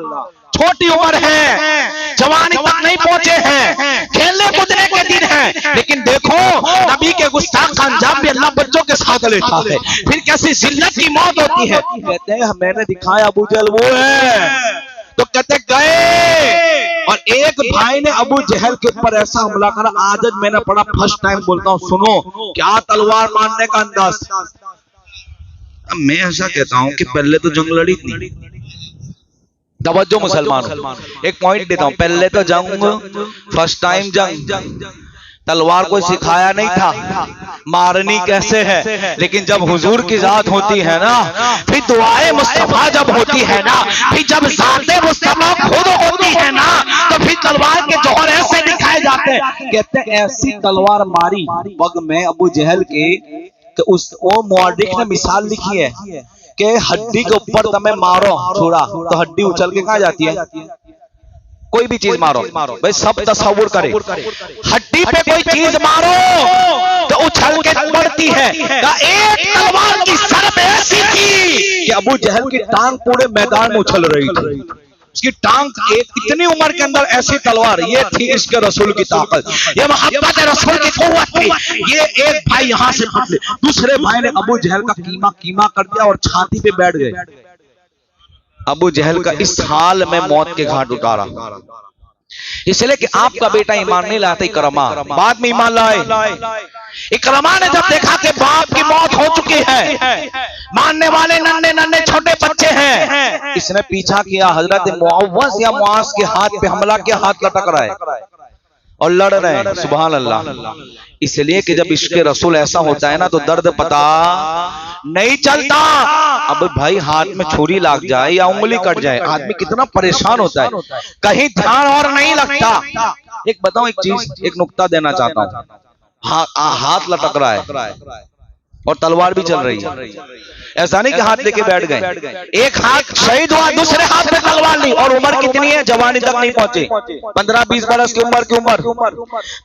छोटी उम्र है, जवानी तक नहीं पहुंचे हैं, खेलने कूदने के दिन है, लेकिन देखो नबी के गुस्ताख का अंजाम भी अल्लाह बच्चों के साथ लेता है। फिर कैसी जिल्लत की मौत होती है। कहते हैं मैंने दिखाया अबू जहल वो है। तो कहते गए, और एक भाई ने अबू जहल के ऊपर ऐसा हमला करा। आज मैंने पढ़ा, फर्स्ट टाइम बोलता हूं, सुनो क्या तलवार मारने का अंदाज। मैं ऐसा कहता हूं कि पहले तो जंग लड़ी थी। तवज्जो मुसलमानों, एक पॉइंट देता हूं। पहले तो जंग, फर्स्ट टाइम जंग, तलवार कोई सिखाया नहीं था, मारनी कैसे है। लेकिन जब हुजूर की जात होती है ना, फिर दुआए मुस्तफा जब होती है ना, फिर जब जाते मुस्तफा खुद होती है ना, तो फिर तलवार के जौहर ऐसे दिखाए जाते हैं। कहते हैं ऐसी तलवार मारी पग में अबू जहल के, उस वो मुअर्रिख ने मिसाल लिखी है कि हड्डी के ऊपर तुम्हें मारो छुरा तो हड्डी उछल के कहाँ जाती है? कोई भी चीज मारो भाई, सब तसव्वुर करे, हड्डी पे कोई चीज मारो तो उछल के पड़ती है। एक तलवार की सर में ऐसी थी कि अबू जहल की टांग पूरे मैदान में उछल रही थी। उसकी टांग एक इतनी उम्र के अंदर ऐसी तलवार, ये थी इसके रसूल की ताकत, ये मोहब्बत रसूल की कुव्वत थी। ये एक भाई यहां से पकड़े, दूसरे भाई ने अबू जहल का कीमा कीमा कर दिया और छाती पे बैठ गए। अबू जहल का इस हाल में मौत के घाट उतारा। इसलिए कि आपका बेटा ईमान नहीं लाता, इकरमा बाद में ईमान लाए। इकरमा ने जब देखा कि बाप की मौत हो चुकी है, मानने वाले नन्हे नन्हे छोटे बच्चे हैं, इसने पीछा किया। हजरत मुअव्वज या मुआज के हाथ पे हमला किया, हाथ लटक रहा है और लड़ रहे हैं। सुभान अल्लाह। इसलिए कि जब इश्क़ रसूल ऐसा होता है ना, तो दर्द पता नहीं चलता। अब भाई हाथ में छुरी लग जाए या उंगली कट जाए, आदमी कितना परेशान होता है, कहीं ध्यान और नहीं लगता। एक बताऊं एक चीज, एक नुक्ता देना चाहता हूं। हाथ लटक रहा है और तलवार भी चल रही है। ऐसा नहीं कि हाथ लेके बैठ गए। एक हाथ शहीद हुआ, दूसरे हाथ में तलवार ली, और उम्र कितनी है? जवानी तक नहीं पहुंचे, 15-20 बरस की उम्र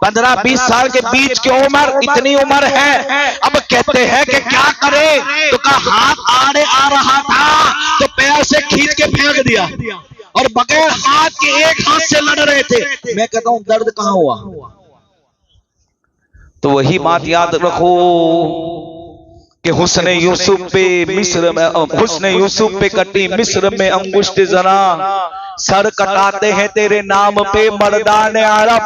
15-20 साल के बीच की उम्र, इतनी उम्र है। अब कहते हैं कि क्या करे, तो कहा हाथ आड़े आ रहा था तो पैर से खींच के फेंक दिया, और बगैर हाथ के एक हाथ से लड़ रहे थे। मैं कहता हूं दर्द कहां हुआ? तो वही बात याद रखो कि हुस्न यूसुफ पे मिस्र में, हुस्न यूसुफ पे कटी मिस्र में अंगुष्ठ जरा, सर कटाते हैं तेरे नाम पे मर्दान अरब।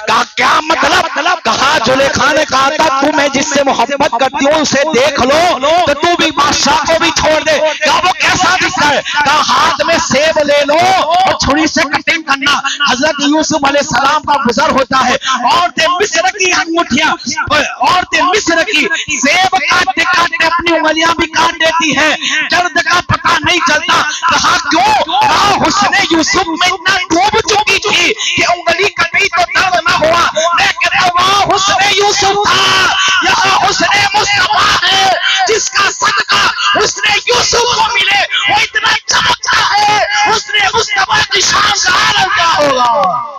का क्या मतलब? कहा जुलेखा ने कहा था तू मैं जिससे मोहब्बत करती हूँ उसे देख लो तो तू भी बादशाह को भी छोड़ दे। क्या वो कैसा दिखता है? कहा हाथ में सेब ले लो और छुरी से कटिंग करना। हजरत यूसुफ अलैहिस्सलाम का गुजर होता है, औरतें मिस्र की अंगूठियां, औरतें मिस्र की सेब काटते काटते अपनी उंगलियां भी काट देती हैं, दर्द का पता नहीं चलता। कहा क्यों? कहा हुस्न यूसुफ में इतना डूब चुकी थी कि उंगली कटी तो दर्द न हुआ। मैं कहता हूं वहां हुस्न यूसुफ था, यहाँ हुस्न मुस्तफा है, जिसका सदका हुस्न यूसुफ को मिले वो इतना चमकता है, हुस्न मुस्तफा की शान का आलम क्या होगा।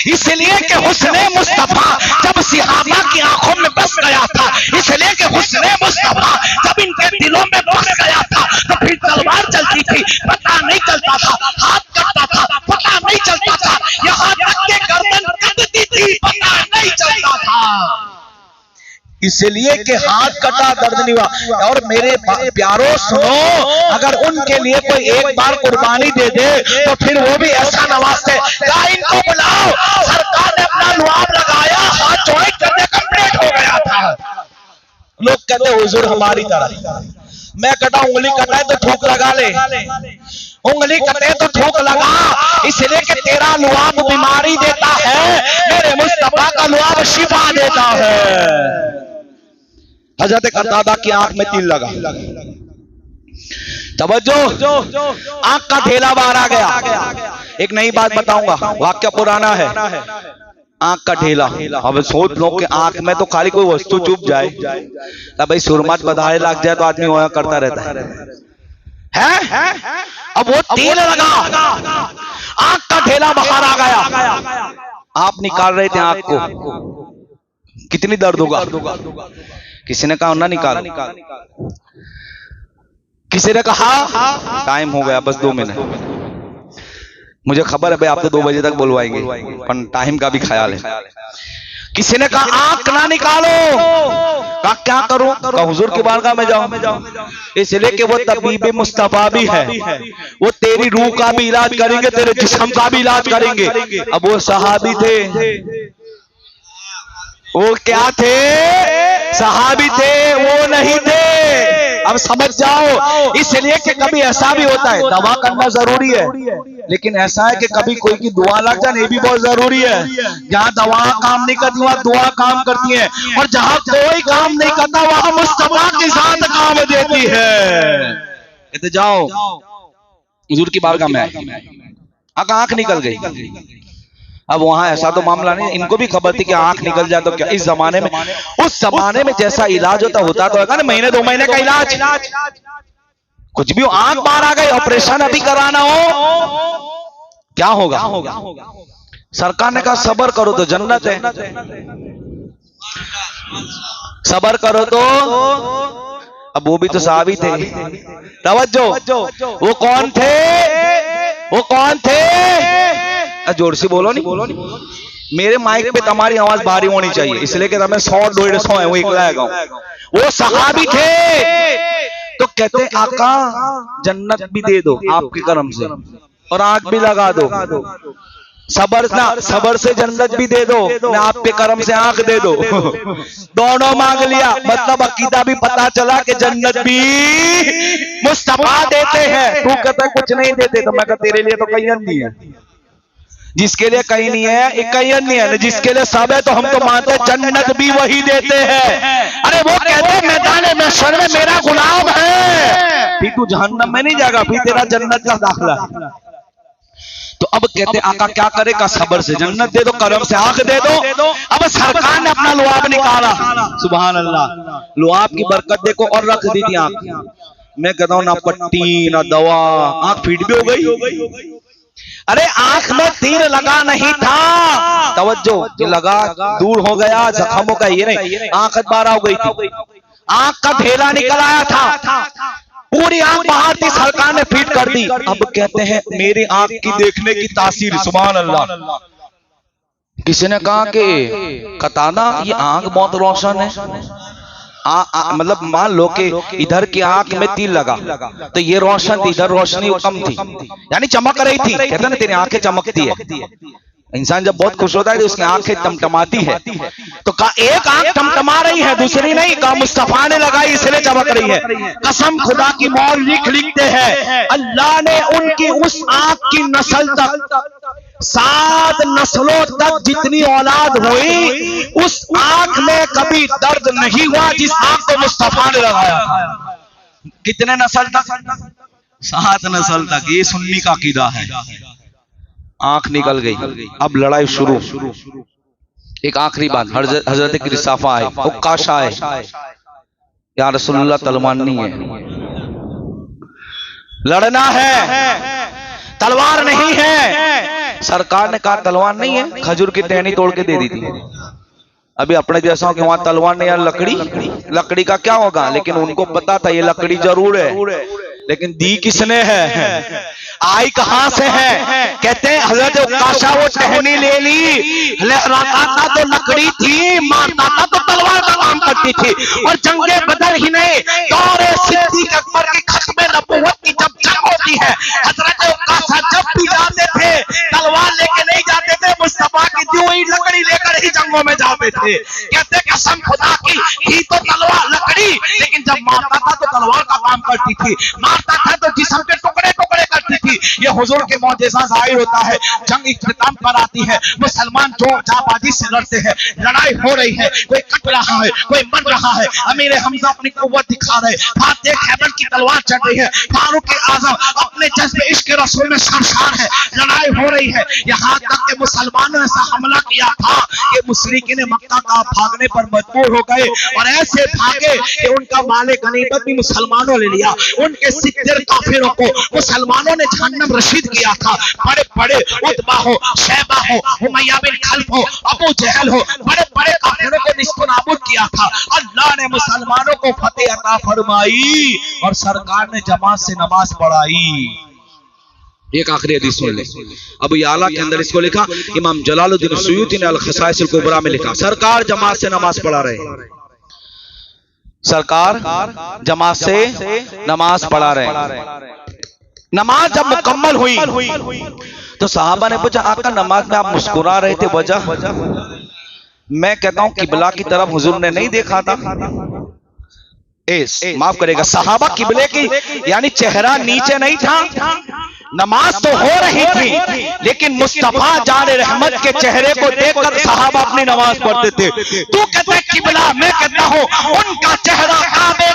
इसलिए कि हुस्न मुस्तफा जब सहाबा की आंखों में बस गया था, इसलिए कि हुस्न मुस्तफा जब इनके दिलों में बस गया था, तो फिर तलवार चलती थी, पता नहीं चलता था। हाथ इसलिए कि हाथ कटा दर्द नहीं हुआ। और मेरे प्यारों सुनो, अगर उनके लिए कोई एक बार कुर्बानी दे दे तो फिर वो भी ऐसा नवाजते। इनको बुलाओ, सरकार ने अपना लुआब लगाया, हाथ ज्वाइन करने कंप्लीट हो गया था। लोग कहते हुजूर हमारी तरह, मैं कटा उंगली कटाए तो थूक लगा ले, उंगली कटे तो थूक लगा, इसलिए कि तेरा लुआब बीमारी देता है, मेरे मुस्तफा का लुआब शिफा देता है। हजरत कतादा की आंख में तीर लगा, तवज्जो, आंख का ढेला बाहर आ गया। एक नई बात बताऊंगा, वाक्य पुराना है। आंख का ढेला, अब सोच लो कि आंख में तो खाली कोई वस्तु चुप जाए, तब भाई सुरमत बधाए लग जाए तो आदमी वहां करता रहता है। अब वो तीर लगा, आंख का ढेला बाहर आ गया। आप निकाल रहे थे आंख को, कितनी दर्द होगा? किसी ने कहा ना निकाल, किसी ने कहा टाइम हो गया बस 2 मिनट। मुझे खबर है भाई आप तो 2 बजे तक बुलवाएंगे, पर टाइम का भी ख्याल है। किसी ने कहा आंख ना निकालो, कहा क्या करूं? कहा हुजूर की बारगाह में जाओ, इसलिए कि वो तबीब मुस्तफा भी है, वो तेरी रूह का भी इलाज करेंगे, तेरे जिस्म का भी इलाज करेंगे। अब वो सहाबी थे, वो क्या थे? सहाबी थे, वो नहीं थे। अब समझ जाओ, इसलिए कि कभी ऐसा भी होता है, दवा करना जरूरी है, लेकिन ऐसा है कि कभी कोई की दुआ लग जाए, ये भी बहुत जरूरी है। जहां दवा काम नहीं करती वहां दुआ काम करती है, और जहां कोई काम नहीं करता वहां मुस्तफा की जात काम देती है। कहते जाओ हुजूर की बारगाह में, आंख निकल गई। अब वहां ऐसा तो मामला नहीं, इनको भी खबर थी कि आंख निकल जाए तो क्या। इस जमाने में, उस जमाने में जैसा इलाज होता तो है ना, महीने 2 महीने का इलाज, कुछ भी हो, आंख बाहर आ गई, ऑपरेशन अभी कराना हो, क्या होगा? सरकार ने कहा सबर करो तो जन्नत है, सबर करो तो। अब वो भी तो सहाबी थे, तवज्जो, वो कौन थे? वो कौन थे? जोर से बोलो नहीं, मेरे माइक पे तुम्हारी आवाज भारी होनी चाहिए, इसलिए कि मैं 100-150 है, वो इकला है। वो सहाबी थे, तो कहते हैं आका जन्नत भी दे दो आपके करम से, और आंख भी लगा दो, सबर से जन्नत भी दे दो, ना आपके करम से आंख दे दो। दोनों मांग लिया, मतलब अकीदा भी पता चला कि जन्नत भी मुस्तफा देते हैं। तू कहता है कुछ नहीं देते, तो मैं कहता तेरे लिए तो कहीं नहीं है, जिसके लिए कहीं नहीं है एक कहीं नहीं है, जिसके लिए सब है तो हम तो मानते हैं जन्नत भी वही देते हैं। अरे वो कहते हैं मैदान महशर में मेरा गुलाम है, फिर तू जहन्नम में नहीं जाएगा, फिर तेरा जन्नत का दाखिला है। तो अब कहते आका क्या करेगा? सबर से जन्नत दे दो, करम से आंख दे दो। अब सरकार ने अपना लुआब निकाला, सुभान अल्लाह, लुआब की बरकत देखो, और रख दी थी आंख। मैं कहता हूं ना पट्टी ना दवा, आंख फिट भी हो गई। अरे आंख में तीर लगा नहीं था, तवज्जो, ये लगा दूर हो गया, जख्म का ये नहीं, आंख बाहर हो गई थी, आंख का ढेला निकल आया था, पूरी आंख बाहर थी, सरकार ने फिट कर दी। अब कहते हैं मेरी आंख की देखने की तासीर, सुभान अल्लाह। किसी ने कहा कि कतादा ये आंख बहुत रोशन है, मतलब मान लो कि इधर की आंख में तीर लगा तो ये रोशन थी, इधर रोशनी कम थी, यानी चमक रही थी। कहते ना तेरी आंखें चमकती है, इंसान जब बहुत खुश होता है तो उसकी आंखें टमटमाती है। तो कहा एक आंख टमटमा रही है, दूसरी नहीं, कहा मुस्तफा ने लगाई इसलिए चमक रही है। कसम खुदा की मौल लिखते हैं अल्लाह ने उनकी उस आंख की नस्ल तक 7 नस्लों तक जितनी औलाद हुई, उस आंख में कभी दर्द नहीं हुआ जिस आंख को मुस्तफा ने लगाया। कितने नस्ल तक? 7 नस्ल तक। ये सुन्नी का अकीदा है। आंख निकल गई, अब लड़ाई शुरू। एक आखिरी बात, हजरत की रिसाफा है, उक्काशा है, या रसूलुल्लाह तलवार नहीं है, लड़ना है, तलवार नहीं है। सरकार ने कहा तलवार नहीं है, खजूर की टहनी तोड़ के दे दी थी। अभी अपने जैसा कि वहां तलवार नहीं है, लकड़ी का क्या होगा, लेकिन उनको पता था ये लकड़ी जरूर है, लेकिन दी किसने है, आई कहां से है। कहते हैं हजरत उक्काशा वो टहनी ले ली, लगाता तो लकड़ी थी, मारता था तो तलवार का काम करती करती थी। और जंगे बदर ही नहीं, दौरे सिद्दीक अकबर की खत्मे नबुव्वत की जब जंग होती है, हजरत उकाशा जब भी जाते थे तलवार लेके नहीं जाते थे, मुस्तफा की दी हुई लकड़ी लेकर ही जंगों में जाते थे। कहते कसम खुदा की थी तो तलवार लकड़ी, लेकिन जब मारता था तो तलवार का काम करती थी, मारता था तो जिस्म के टुकड़े टुकड़े करती थी। ये हुजूर के मौजज़ा ज़ाहिर होता है। जंग इख्तिताम पर आती है, मुसलमान जो जाबाजी से लड़ते हैं, लड़ाई हो रही है, कोई कट रहा है, कोई मर रहा है, अमीर हमजा अपनी कुव्वत दिखा रहे, फातिह खैबर की तलवार चढ़ रही है, फारूक आजम अपने जज्बे इश्क रसूल में सरशार है, लड़ाई हो रही है। यहाँ तक कि मुसलमानों ने ऐसा हमला किया था कि मुशरिकीन मक्का का भागने पर मजबूर हो गए, और ऐसे भागे कि उनका माले गनीमत भी मुसलमानों ले लिया। उनके 70 काफिरों को मुसलमानों ने जहन्नम रशीद किया था। बड़े बड़े उतबा हो, शैबा हो, उमय्या बिन खल्फ हो, अबू जहल हो, बड़े बड़े काफिरों को निस्तनाबूद किया था। अल्लाह ने मुसलमानों को फतेह अता फरमाई और सरकार ने जमात से नमाज पढ़ाई। एक आखिरी हदीस सुन ले। अबू याला के अंदर इसको लिखा, इमाम जलालुद्दीन सुयूती ने अल खसाइस अल कुबरा में लिखा, सरकार जमात से नमाज पढ़ा रहे, सरकार जमात से नमाज पढ़ा रहे। नमाज जब मुकम्मल हुई तो सहाबा ने पूछा, आका नमाज में आप मुस्कुरा रहे थे, वजह? मैं कहता हूं किबला की तरफ हुजूर ने नहीं देखा था। माफ करेगा, सहाबा किबले की यानी चेहरा नीचे नहीं था, नमाज तो हो रही थी, लेकिन मुस्तफा जान रहमत के चेहरे को देखकर सहाबा अपनी नमाज पढ़ते थे। तू कहता है किबला, मैं कहता हूं उनका चेहरा काबे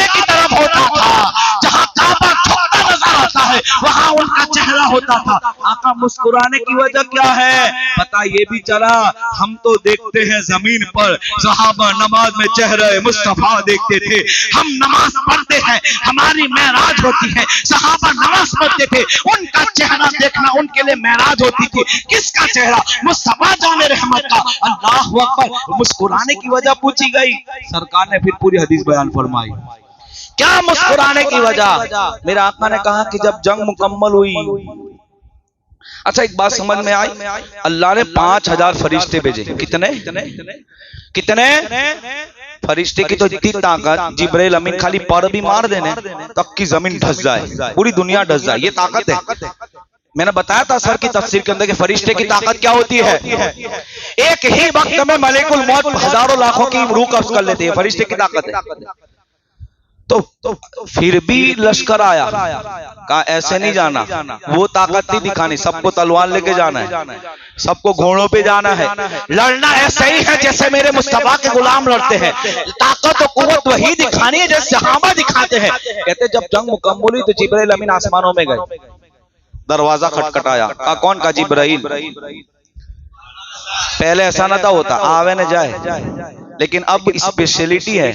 की तरफ होता था, जहां काबा झुकता नजर आता है वहां उनका चेहरा होता था। आका मुस्कुराने की वजह क्या है? पता ये भी चला, हम तो देखते हैं जमीन पर, सहाबा नमाज में चेहरा मुस्तफा देखते थे। हम नमाज पढ़ते हैं, हमारी मेराज होती है, सहाबा नमाज पढ़ते थे, उनका चेहरा देखना उनके लिए मेराज होती थी। किसका चेहरा? मुस्तफा जाने रहमत का। अल्लाहु अकबर। मुस्कुराने की वजह पूछी गई, सरकार ने फिर पूरी हदीस बयान फरमाई। क्या मुस्कुराने की वजह? मेरे आका ने कहा कि जब जंग मुकम्मल हुई, अच्छा एक बात समझ में आई, अल्लाह ने 5000 फरिश्ते भेजे। कितने फरिश्ते की तो इतनी ताकत, जिब्राइल अमीन खाली पर भी मार देने तब की जमीन धस जाए, पूरी दुनिया धस जाए, ये ताकत है। मैंने बताया था सर की तफसीर के अंदर कि फरिश्ते की ताकत क्या होती है। एक ही वक्त में मलेकुल मौत हजारों लाखों की रूह कब्ज कर लेते हैं, फरिश्ते की ताकत है। तो फिर भी लश्कर आया, कहा ऐसे नहीं जाना, वो ताकत नहीं दिखानी, सबको तलवार लेके जाना है, सबको घोड़ों पे जाना है, लड़ना ऐसे ही है जैसे मेरे मुस्तफा के गुलाम लड़ते हैं, ताकत और कुव्वत वही दिखानी है जैसे सहाबा दिखाते हैं। कहते जब जंग मुकम्मल हुई तो जिब्राइल अमीन आसमानों में गए, दरवाजा खटखटाया, कहा कौन? का जिब्राइल। पहले ऐसा ना था होता, आवे न जाए, लेकिन अब स्पेशलिटी है,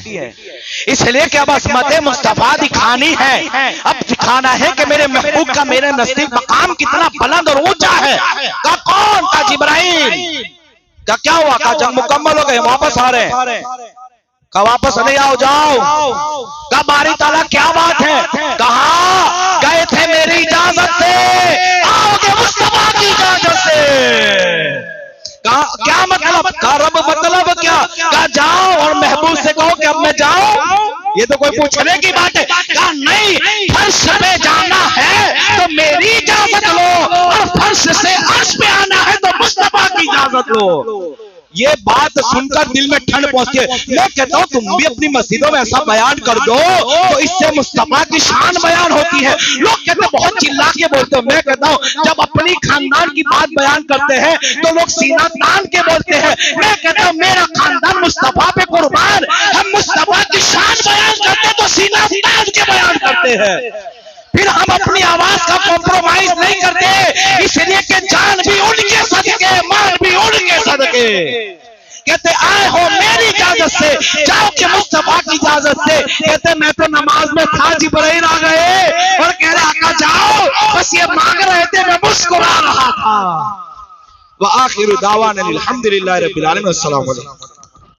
इसलिए कि अब असमत मुस्तफा दिखानी है, अब दिखाना है कि मेरे महबूब का मेरे नजदीक मकाम कितना बुलंद और ऊंचा है। का कौन? का जिब्राइल। का क्या हुआ? का जंग मुकम्मल हो गए, वापस आ रहे हैं। का वापस नहीं आओ, जाओ। का बारी ताला क्या बात है? कहा गए थे मेरी इजाजत से, आओगे मुस्तफा की इजाजत से। क्या मतलब? का रब मतलब क्या? कहा जाओ और महबूब से कहो कि अब मैं जाऊं। ये तो कोई पूछने की बात है। कहा नहीं, फर्श पे जाना है तो मेरी इजाजत लो, और फर्श से अर्श पे आना है तो मुस्तफा की इजाजत लो। ये बात सुनकर दिल में ठंड पहुंचती है। मैं कहता हूं तुम भी अपनी मस्जिदों में ऐसा बयान कर दो तो इससे मुस्तफा की शान बयान होती है। लोग कहते हैं बहुत चिल्ला के बोलते हो, मैं कहता हूं जब अपनी खानदान की बात बयान करते हैं तो लोग सीना तान के बोलते हैं। मैं कहता हूं मेरा खानदान मुस्तफा पे कुर्बान, हम मुस्तफा की शान बयान करते हैं तो सीना तान के बयान करते हैं। फिर हम अपनी आवाज का कॉम्प्रोमाइज नहीं करते, इसलिए कि जान भी उनके सदके, माल भी उनके सदके। कहते आए हो मेरी इजाजत से, जाओ कि मुस्तफा की इजाजत से। कहते मैं तो नमाज में था, जिब्राइल आ गए और कह रहे आका जाओ, बस ये मांग रहे थे, मैं मुस्कुरा रहा था। व आखिर दावाना अल्हम्दुलिल्लाहि रब्बिल आलमीन। अस्सलाम वालेकुम।